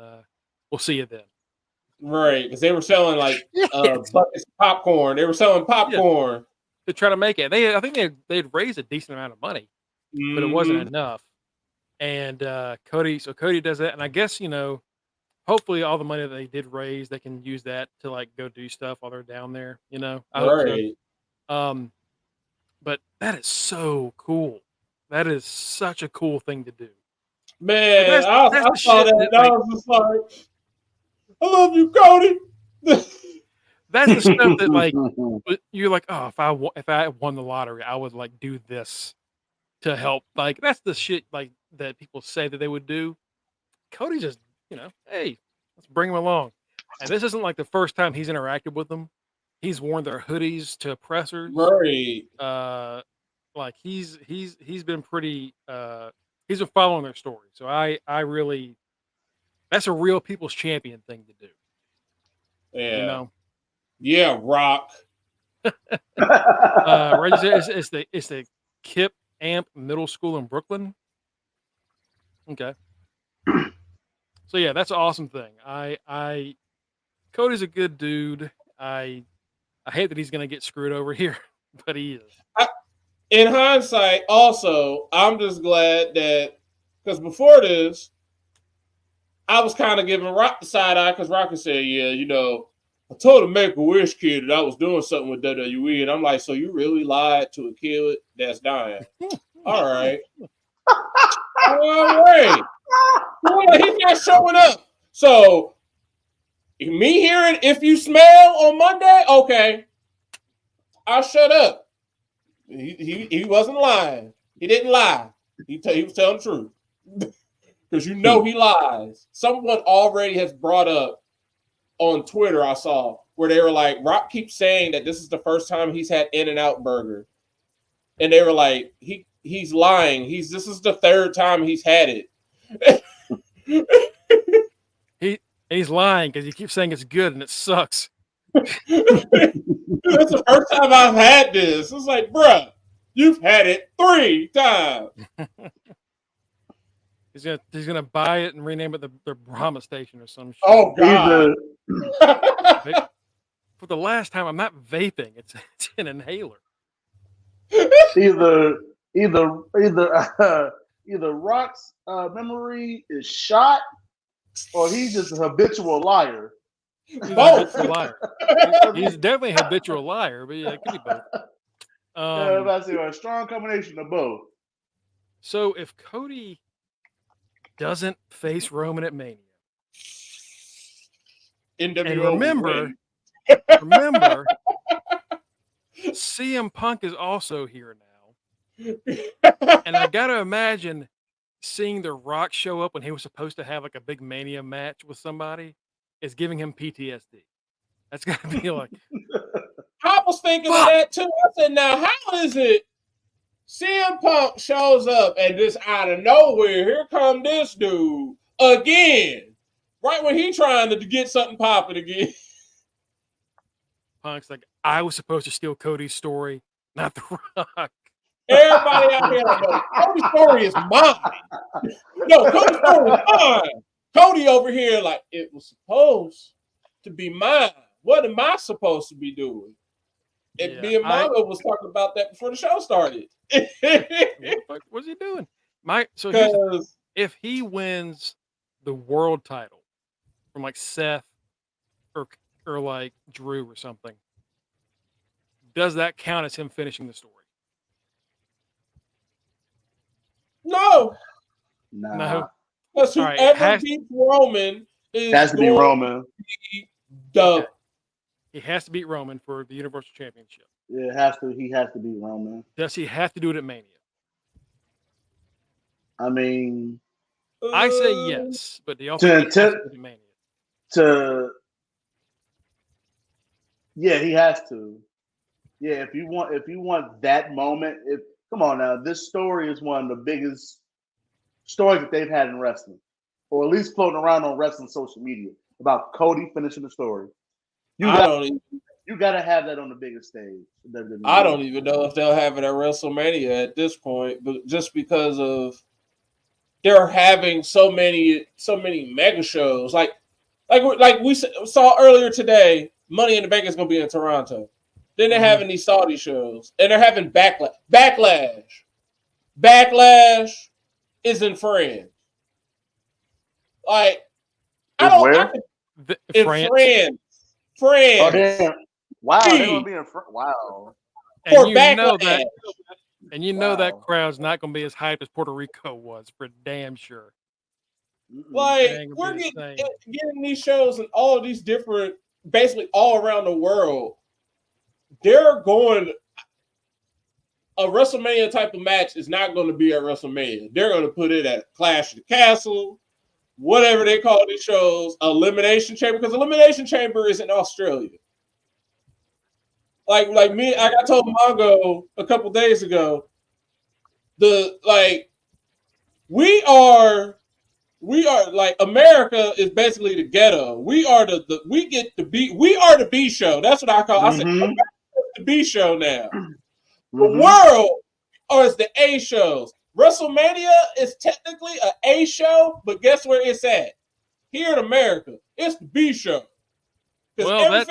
we'll see you then. Right, because they were selling like buckets of popcorn. They were selling popcorn to try to make it. I think they'd raised a decent amount of money, but it wasn't enough. And Cody does that, and I guess hopefully all the money that they did raise, they can use that to like go do stuff while they're down there. I hope so. But that is so cool. That is such a cool thing to do. Man, I saw that and I was just like, I love you, Cody. That's the stuff that like you're like, oh, if I won the lottery, I would like do this to help. Like that's the shit like that people say that they would do. Cody just, hey, let's bring him along. And this isn't like the first time he's interacted with them. He's worn their hoodies to pressers. Right. Like he's been pretty he's been following their story. So I really that's a real people's champion thing to do. Yeah. Yeah, Rock. Right, it's the Kip Amp Middle School in Brooklyn. Okay. So yeah, that's an awesome thing. Cody's a good dude. I hate that he's gonna get screwed over here, but he is. In hindsight, also, I'm just glad that because before this, I was kind of giving Rock the side eye because Rock said, "Yeah, I told a Make-A-Wish kid that I was doing something with WWE," and I'm like, "So you really lied to a kid that's dying?" All right. All right. Well, he's not showing up. So me hearing "if you smell" on Monday, okay, I'll shut up. He wasn't lying. He didn't lie. He was telling the truth. Because he lies. Someone already has brought up on Twitter, I saw, where they were like, Rock keeps saying that this is the first time he's had In-N-Out Burger. And they were like, he's lying. This is the third time he's had it. He's lying because he keeps saying it's good and it sucks. That's the first time I've had this. It's like, bruh, you've had it 3 times. He's gonna buy it and rename it the Brahma Station or some shit. Oh God! For the last time, I'm not vaping. It's an inhaler. Either Rock's memory is shot, or he's just a habitual liar. He's a habitual liar. He's definitely a habitual liar, but yeah, it could be both. That's a strong combination of both. So if Cody doesn't face Roman at Mania, and remember, CM Punk is also here now, and I gotta imagine seeing The Rock show up when he was supposed to have like a big Mania match with somebody is giving him PTSD. That's gotta be like. I was thinking of that too. I said, now how is it CM Punk shows up and just out of nowhere, here come this dude again, right when he's trying to get something popping again. Punk's like, I was supposed to steal Cody's story, not The Rock. Everybody out here, no, Cody's story is mine. No, Cody's story is mine. Cody over here, like, it was supposed to be mine. What am I supposed to be doing? And me and Mongo was talking about that before the show started. What's he doing? So if he wins the world title from like Seth or like Drew or something, does that count as him finishing the story? No. No. Because whoever beats Roman has to be Roman. He has to beat Roman for the Universal Championship. Yeah, it has to. He has to beat Roman. Does he have to do it at Mania? I mean, I say yes, but he also has to do it at Mania. Yeah, he has to. Yeah, if you want that moment, come on now, this story is one of the biggest stories that they've had in wrestling, or at least floating around on wrestling social media about Cody finishing the story. You got to have that on the biggest stage. I don't even know if they'll have it at WrestleMania at this point, but just because of they're having so many mega shows, like we saw earlier today, Money in the Bank is going to be in Toronto. Then they're having these Saudi shows, and they're having Backlash. Backlash is in France. Like, in France. Oh, damn. Wow, they're going to be in France. Wow. And you know that crowd's not going to be as hyped as Puerto Rico was, for damn sure. Like, we're getting these shows and all of these different, basically all around the world. They're going. A WrestleMania type of match is not going to be at WrestleMania. They're going to put it at Clash of the Castle, whatever they call these shows, Elimination Chamber, because Elimination Chamber is in Australia. Like me, I told Mongo a couple days ago, we are like, America is basically the ghetto. We are the B show. That's what I call. I said America's the B show now. The world is the A shows. WrestleMania is technically an A show, but guess where it's at? Here in America, it's the B show. Well,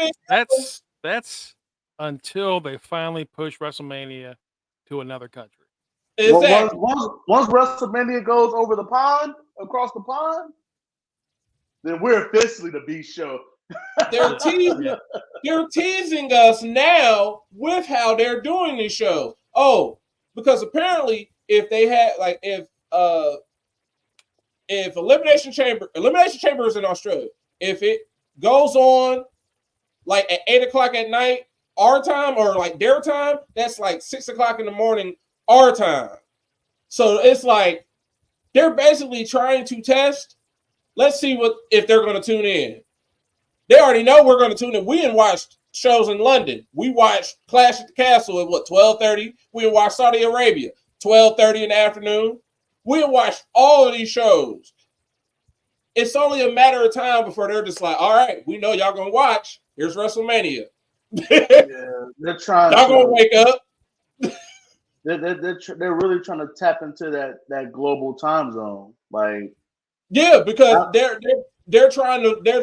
that's until they finally push WrestleMania to another country. Exactly. Once WrestleMania goes over the pond, across the pond, then we're officially the B show. They're teasing us now with how they're doing these shows. Oh, because apparently if they had if Elimination Chamber is in Australia, if it goes on like at 8:00 at night, our time, or like their time, that's like 6:00 in the morning, our time. So it's like they're basically trying to test. Let's see if they're going to tune in. They already know we're going to tune in. We didn't watch shows in London. We watched Clash at the Castle at 12:30. We watched Saudi Arabia 12:30 in the afternoon. We watched all of these shows. It's only a matter of time before they're just like, all right, we know y'all gonna watch. Here's WrestleMania. They're trying. Y'all gonna wake up. They're really trying to tap into that global time zone, like. Yeah, because they're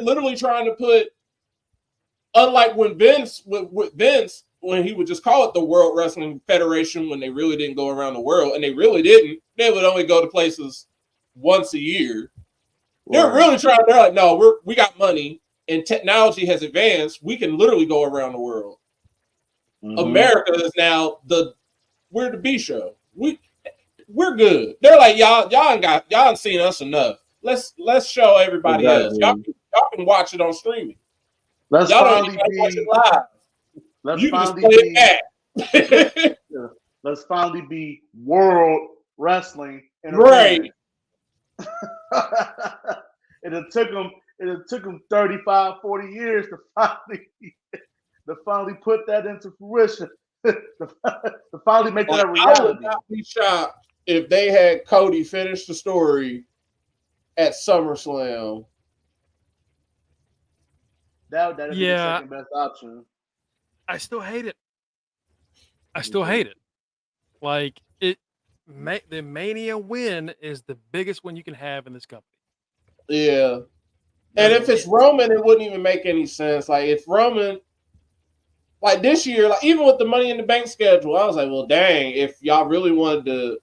literally trying to put, unlike when Vince when he would just call it the World Wrestling Federation, when they really didn't go around the world, and they really didn't. They would only go to places once a year. They're really trying. They're like, no, we got money and technology has advanced. We can literally go around the world. America is now we're the B show. We're good. They're like, y'all ain't seen us enough. Let's show everybody else. Y'all can watch it on streaming. Let's finally watch it live. Let's finally be world wrestling right. It took them 35, 40 years to finally put that into fruition. to finally make that a reality. I would not be shocked if they had Cody finish the story at SummerSlam. That'd be the second best option. I still hate it. Like, the Mania win is the biggest one you can have in this company. Yeah. And if it's Roman, it wouldn't even make any sense. Like, if Roman, like this year, like even with the Money in the Bank schedule, I was like, well, dang, if y'all really wanted to,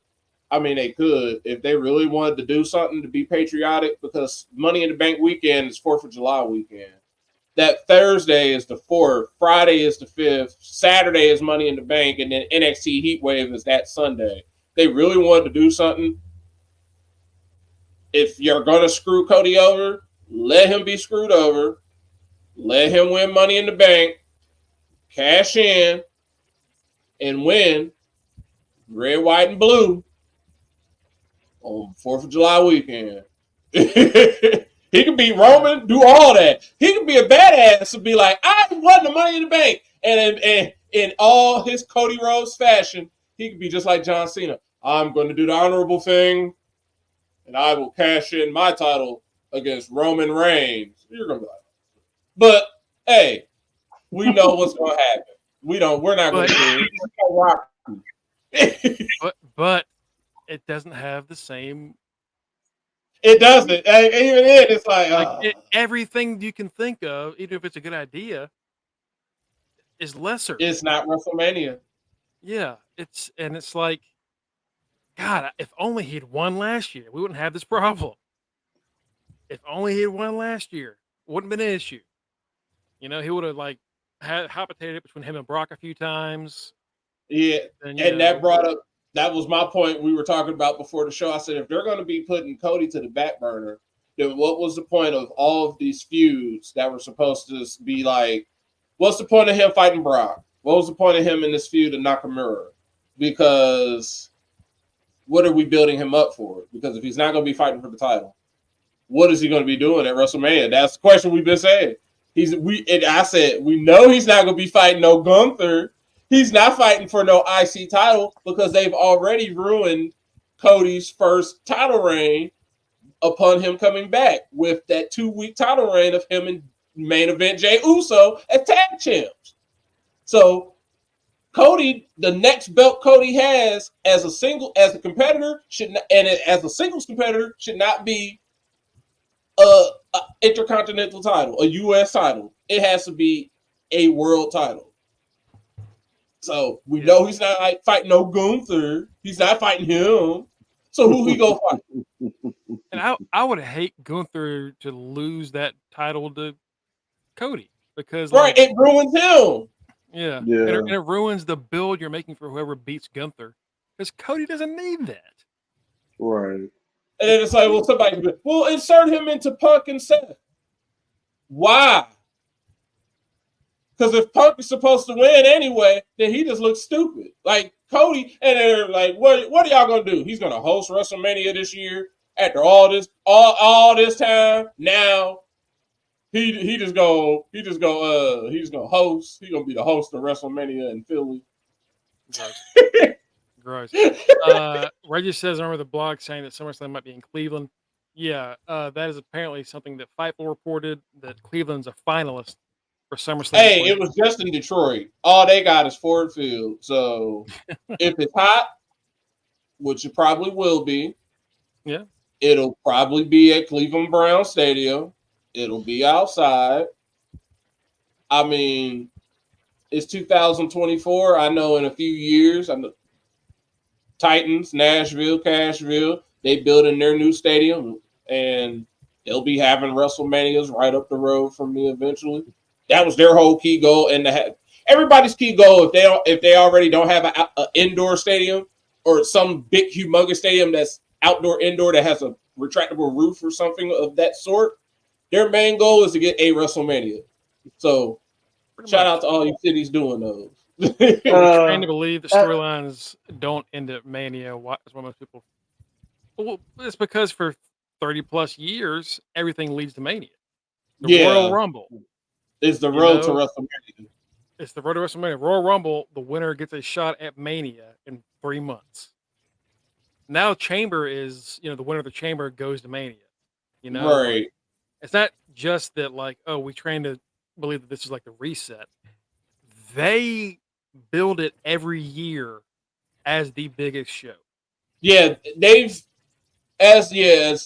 I mean, they could, if they really wanted to do something to be patriotic, because Money in the Bank weekend is 4th of July weekend. that Thursday is the 4th, Friday is the 5th, Saturday is Money in the Bank, and then NXT Heatwave is that Sunday. They really wanted to do something. If you're going to screw Cody over, let him be screwed over. Let him win Money in the Bank, cash in, and win red, white, and blue on 4th of July weekend. He can beat Roman, do all that. He can be a badass and be like, I won the Money in the Bank. And in all his Cody Rhodes fashion, he can be just like John Cena. I'm going to do the honorable thing, and I will cash in my title against Roman Reigns. You're going to be like, but, hey, we know what's going to happen. We're not going to do it. But it doesn't have the same. It doesn't. Even then, it's like everything you can think of, even if it's a good idea, is lesser. It's not WrestleMania. Yeah, it's like, God, if only he'd won last year, we wouldn't have this problem. If only he'd won last year, wouldn't have been an issue. He would have had hot potato between him and Brock a few times. Yeah, and that brought up. That was my point we were talking about before the show. I said, if they're going to be putting Cody to the back burner, then what was the point of all of these feuds that were supposed to be like, what's the point of him fighting Brock? What was the point of him in this feud of Nakamura? Because what are we building him up for? Because if he's not going to be fighting for the title, what is he going to be doing at WrestleMania? That's the question we've been saying. I said, we know he's not going to be fighting no Gunther. He's not fighting for no IC title because they've already ruined Cody's first title reign upon him coming back with that 2-week title reign of him and main event Jey Uso as tag champs. So Cody, the next belt Cody has as a competitor as a singles competitor should not be a intercontinental title, a U.S. title. It has to be a world title. So we know he's not fighting no Gunther. He's not fighting him. So who he gonna fight? And I would hate Gunther to lose that title to Cody because it ruins him. Yeah. And it ruins the build you're making for whoever beats Gunther because Cody doesn't need that. Right. And then it's like, well, insert him into Punk and Seth. Why? Because if Punk is supposed to win anyway, then he just looks stupid. Like Cody, and they're like, what are y'all gonna do? He's gonna host WrestleMania this year after all this time. Now he's gonna host. He's gonna be the host of WrestleMania in Philly. Gross. Reggie says, remember the blog saying that SummerSlam might be in Cleveland? Yeah, that is apparently something that Fightful reported, that Cleveland's a finalist for SummerSlam. Hey, it was just in Detroit. All they got is Ford Field. So if it's hot, which it probably will be, yeah, it'll probably be at Cleveland Brown Stadium. It'll be outside. I mean, it's 2024. I know in a few years, Titans, Nashville, Cashville, they building their new stadium, and they'll be having WrestleManias right up the road from me eventually. That was their whole key goal, and everybody's key goal if they already don't have an indoor stadium or some big humongous stadium that's outdoor indoor that has a retractable roof or something of that sort. Their main goal is to get a WrestleMania. So shout out to all you cities doing those. I'm trying to believe that storylines don't end at Mania. As one of most people. Well, it's because for 30 plus years, everything leads to Mania. The Royal Rumble. It's the road to WrestleMania. It's the road to WrestleMania. Royal Rumble, the winner gets a shot at Mania in 3 months. Now Chamber is, the winner of the Chamber goes to Mania. Right. It's not just that we train to believe that this is like the reset. They build it every year as the biggest show. Yeah, it's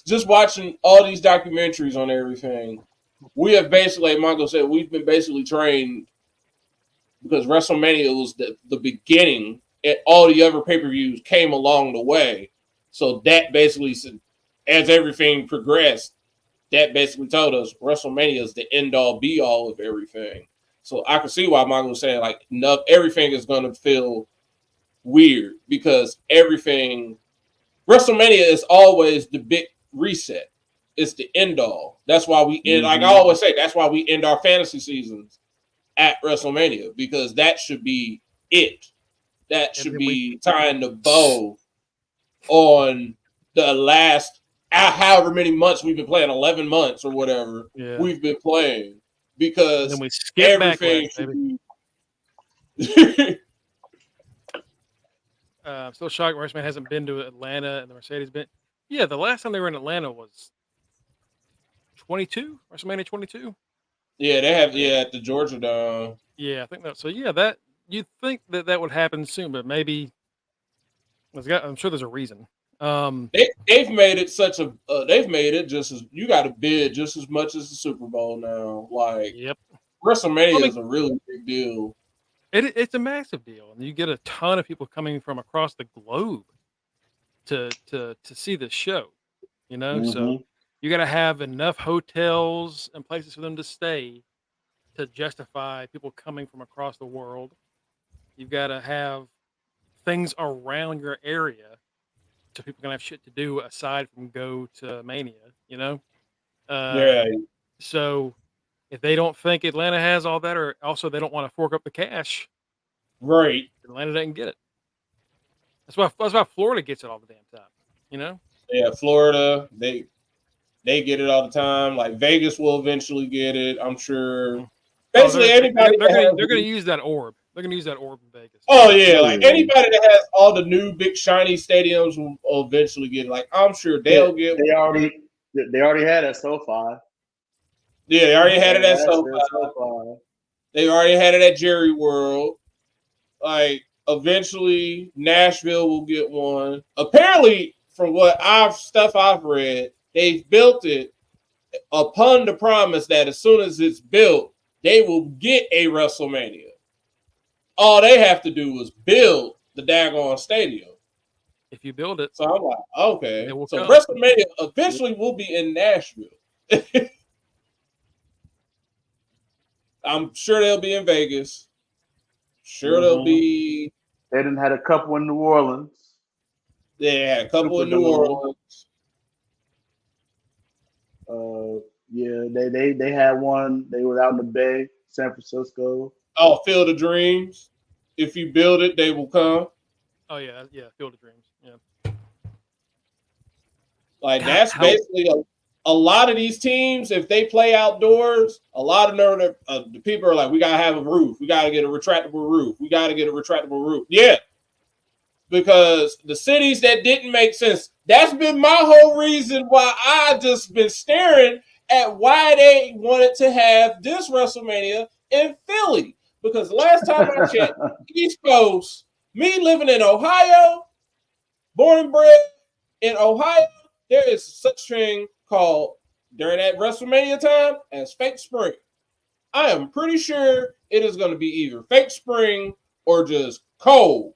just watching all these documentaries on everything. We have basically, like Mongo said, we've been basically trained because WrestleMania was the beginning, and all the other pay-per-views came along the way. So that basically, as everything progressed, that basically told us WrestleMania is the end all be all of everything. So I can see why Mongo was saying like everything is going to feel weird because WrestleMania is always the big reset. It's the end all. That's why we end, like I always say, that's why we end our fantasy seasons at WrestleMania because that should be it. That should be tying the bow on the last however many months we've been playing, 11 months or whatever we've been playing because then we skip everything back, should be. Still shocked WrestleMania hasn't been to Atlanta and the Mercedes been. Yeah, the last time they were in Atlanta was 22, WrestleMania 22. Yeah, they have at the Georgia Dome. Yeah, I think that. So that you'd think that would happen soon, but maybe I'm sure there's a reason. They've made it they've made it just as you got to bid just as much as the Super Bowl now. Like, WrestleMania is a really big deal. It's a massive deal, and you get a ton of people coming from across the globe to see this show. You know, so you got to have enough hotels and places for them to stay to justify people coming from across the world. You've got to have things around your area so people can have shit to do aside from go to Mania, you know? So if they don't think Atlanta has all that, or also they don't want to fork up the cash, right? Atlanta doesn't get it. That's why Florida gets it all the damn time, you know? Yeah, Florida, they get it all the time. Like Vegas will eventually get it, I'm sure. Basically, anybody they're going to use that orb. They're going to use that orb in Vegas. Oh yeah, like anybody that has all the new big shiny stadiums will eventually get it. Like I'm sure they'll get. They already had it so far. Yeah, they already had it at SoFi. They already had it at Jerry World. Like eventually, Nashville will get one. Apparently, from what I've read, they've built it upon the promise that as soon as it's built, they will get a WrestleMania. All they have to do is build the daggone stadium. If you build it. So I'm like, okay. So come. WrestleMania eventually will be in Nashville. I'm sure they'll be in Vegas. Sure they'll be. They didn't had a couple in New Orleans. They had a couple in New Orleans. They had one. They were out in the Bay, San Francisco. Oh, Field of Dreams. If you build it, they will come. Oh yeah, Field of Dreams. Yeah. Like that's basically a lot of these teams. If they play outdoors, a lot of the people are like, we gotta have a roof. We gotta get a retractable roof. We gotta get a retractable roof. Yeah, because the cities that didn't make sense. That's been my whole reason why I just been staring at why they wanted to have this WrestleMania in Philly. Because last time I checked, East Coast, me living in Ohio, born and bred in Ohio, there is such thing called, during that WrestleMania time, as fake spring. I am pretty sure it is going to be either fake spring or just cold.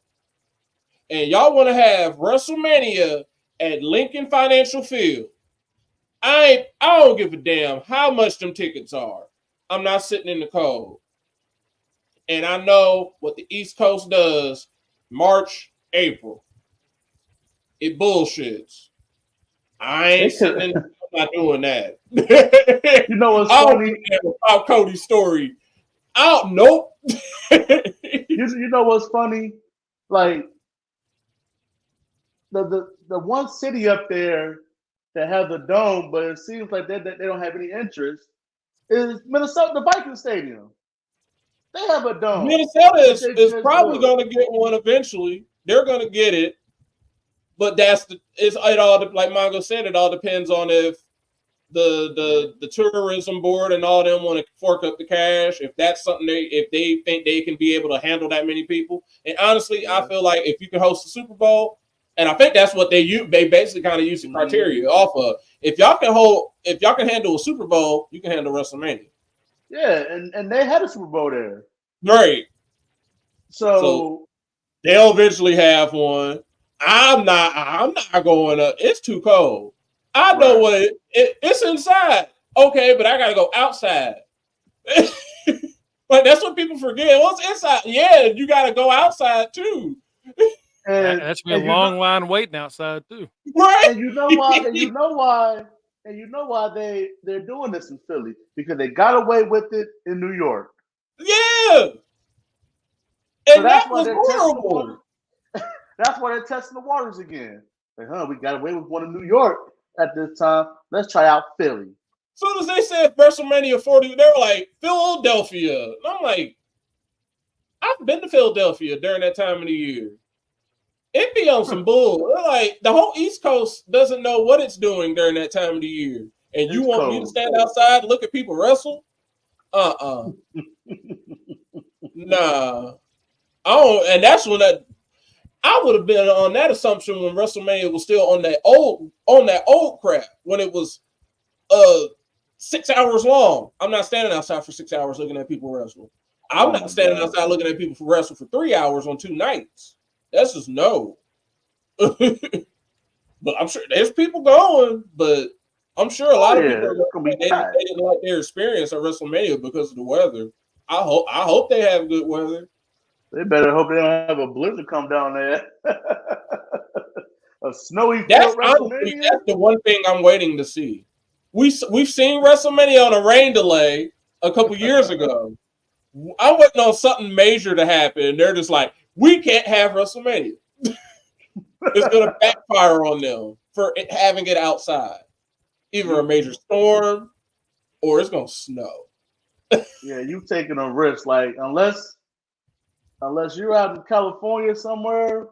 And y'all want to have WrestleMania at Lincoln Financial Field. I don't give a damn how much them tickets are. I'm not sitting in the cold. And I know what the East Coast does March, April. It bullshits. I ain't sitting in, I'm not doing that. You know what's funny? About Cody's story. Nope. You know what's funny? Like the one city up there that has a dome, but it seems like they don't have any interest, is Minnesota, the Viking Stadium. They have a dome. Minnesota is probably going to get one eventually. They're going to get it, but it all like Mongo said. It all depends on if the tourism board and all them want to fork up the cash. If that's something if they think they can be able to handle that many people. And honestly, I feel like if you can host a Super Bowl, and I think that's what they basically kind of use the criteria off of. If y'all can handle a Super Bowl, you can handle WrestleMania. Yeah, and they had a Super Bowl there. Right. So they'll eventually have one. I'm not going up. It's too cold. I know what it's inside. Okay, but I gotta go outside. But that's what people forget. Well, it's inside. Yeah, you gotta go outside too. That's be a long line waiting outside too. Right. And you know why they're doing this in Philly, because they got away with it in New York. Yeah. And so that was horrible. That's why they're testing the waters again. Like, we got away with one in New York at this time. Let's try out Philly. As soon as they said WrestleMania 40, they were like, Philadelphia. And I'm like, I've been to Philadelphia during that time of the year. It be on some bull. Like, the whole East Coast doesn't know what it's doing during that time of the year. And you want me to stand outside and look at people wrestle? Nah. And that's when I would have been on that assumption when WrestleMania was still on that old crap, when it was 6 hours long. I'm not standing outside for 6 hours looking at people wrestle. I'm not standing outside looking at people wrestle for 3 hours on 2 nights. That's just no. But I'm sure there's people going, but I'm sure a lot of people they didn't like their experience at WrestleMania because of the weather. I hope they have good weather. They better hope they don't have a blizzard come down there. A snowy That's the one thing I'm waiting to see. We've seen WrestleMania on a rain delay a couple years ago. I'm waiting on something major to happen. They're just like, we can't have WrestleMania. It's going to backfire on them for having it outside. Either a major storm or it's going to snow. Yeah, you taking a risk. Like, unless you're out in California somewhere,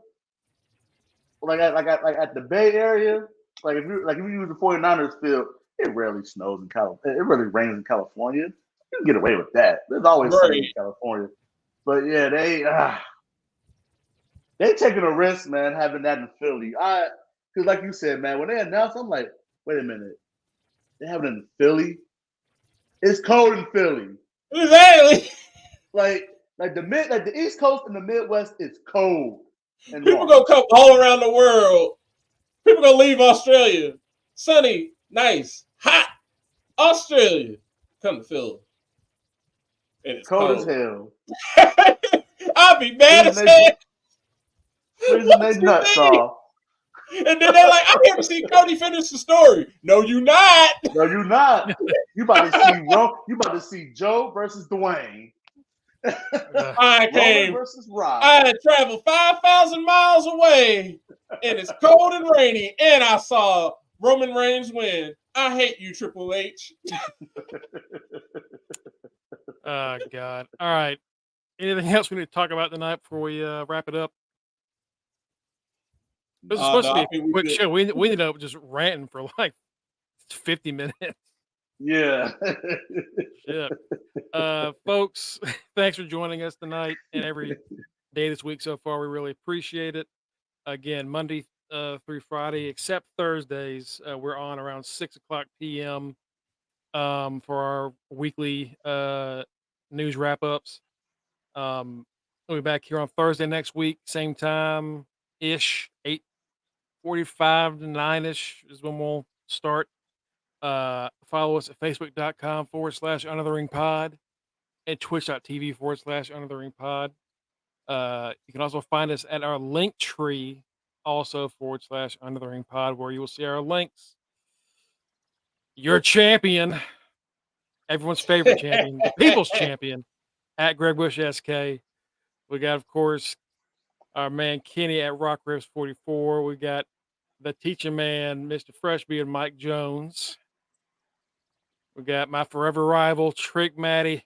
like at the Bay Area, like if you use the 49ers field, it rarely snows in California. It really rains in California. You can get away with that. There's always sunny in California. But yeah, they taking a risk, man, having that in Philly. Because like you said, man, when they announced, I'm like, wait a minute, they have it in Philly. It's cold in Philly. Exactly. Like the East Coast and the Midwest is cold. And people gonna come all around the world. People gonna leave Australia, sunny, nice, hot Australia, come to Philly, and it's cold as hell. I'll be mad as hell. Freezing their nuts off. And then they're like, I'm here to see Cody finish the story. No, you not. No, you not. You about to see Joe versus Dwayne. I came versus Rock. I had traveled 5,000 miles away, and it's cold and rainy, and I saw Roman Reigns win. I hate you, Triple H. Oh, God. All right. Anything else we need to talk about tonight before we wrap it up? This is supposed to be a quick show. We ended up just ranting for like 50 minutes. Yeah. Yeah. Folks, thanks for joining us tonight and every day this week so far. We really appreciate it. Again, Monday through Friday, except Thursdays, we're on around 6:00 p.m. For our weekly news wrap-ups. We'll be back here on Thursday next week, same time ish, 8:45 to 9ish is when we'll start. Follow us at facebook.com/UnderTheRingPod and twitch.tv/UnderTheRingPod. You can also find us at our link tree, also /UnderTheRingPod, where you will see our links. Your champion, everyone's favorite champion, the people's champion, at Greg Bush SK. We got, of course, our man Kenny at Rock Ribs 44. We got the teacher man, Mr. Freshbeard Mike Jones. We got my forever rival, Trick Matty,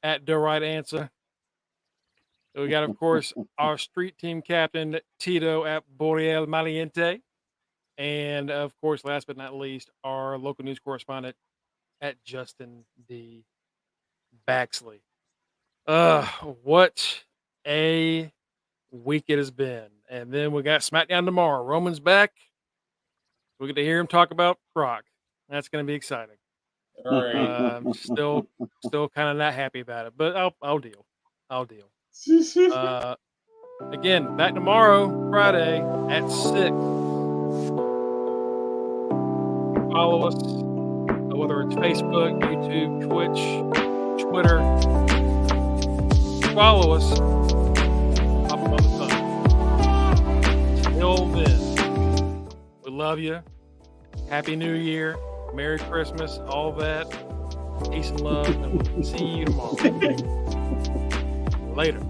at The Right Answer. We got, of course, our street team captain, Tito, at Boreal Maliente. And, of course, last but not least, our local news correspondent at Justin D. Baxley. What a week it has been. And then we got SmackDown tomorrow. Roman's back. We get to hear him talk about Brock. That's going to be exciting. All right. I'm still kind of not happy about it, but I'll deal. Again, back tomorrow, Friday at 6. follow us, whether it's Facebook, YouTube, Twitch, Twitter. Follow us. Pop them on the phone. Till then, we love you. Happy New Year. Merry Christmas. All that. Peace and love. And we'll see you tomorrow. Later.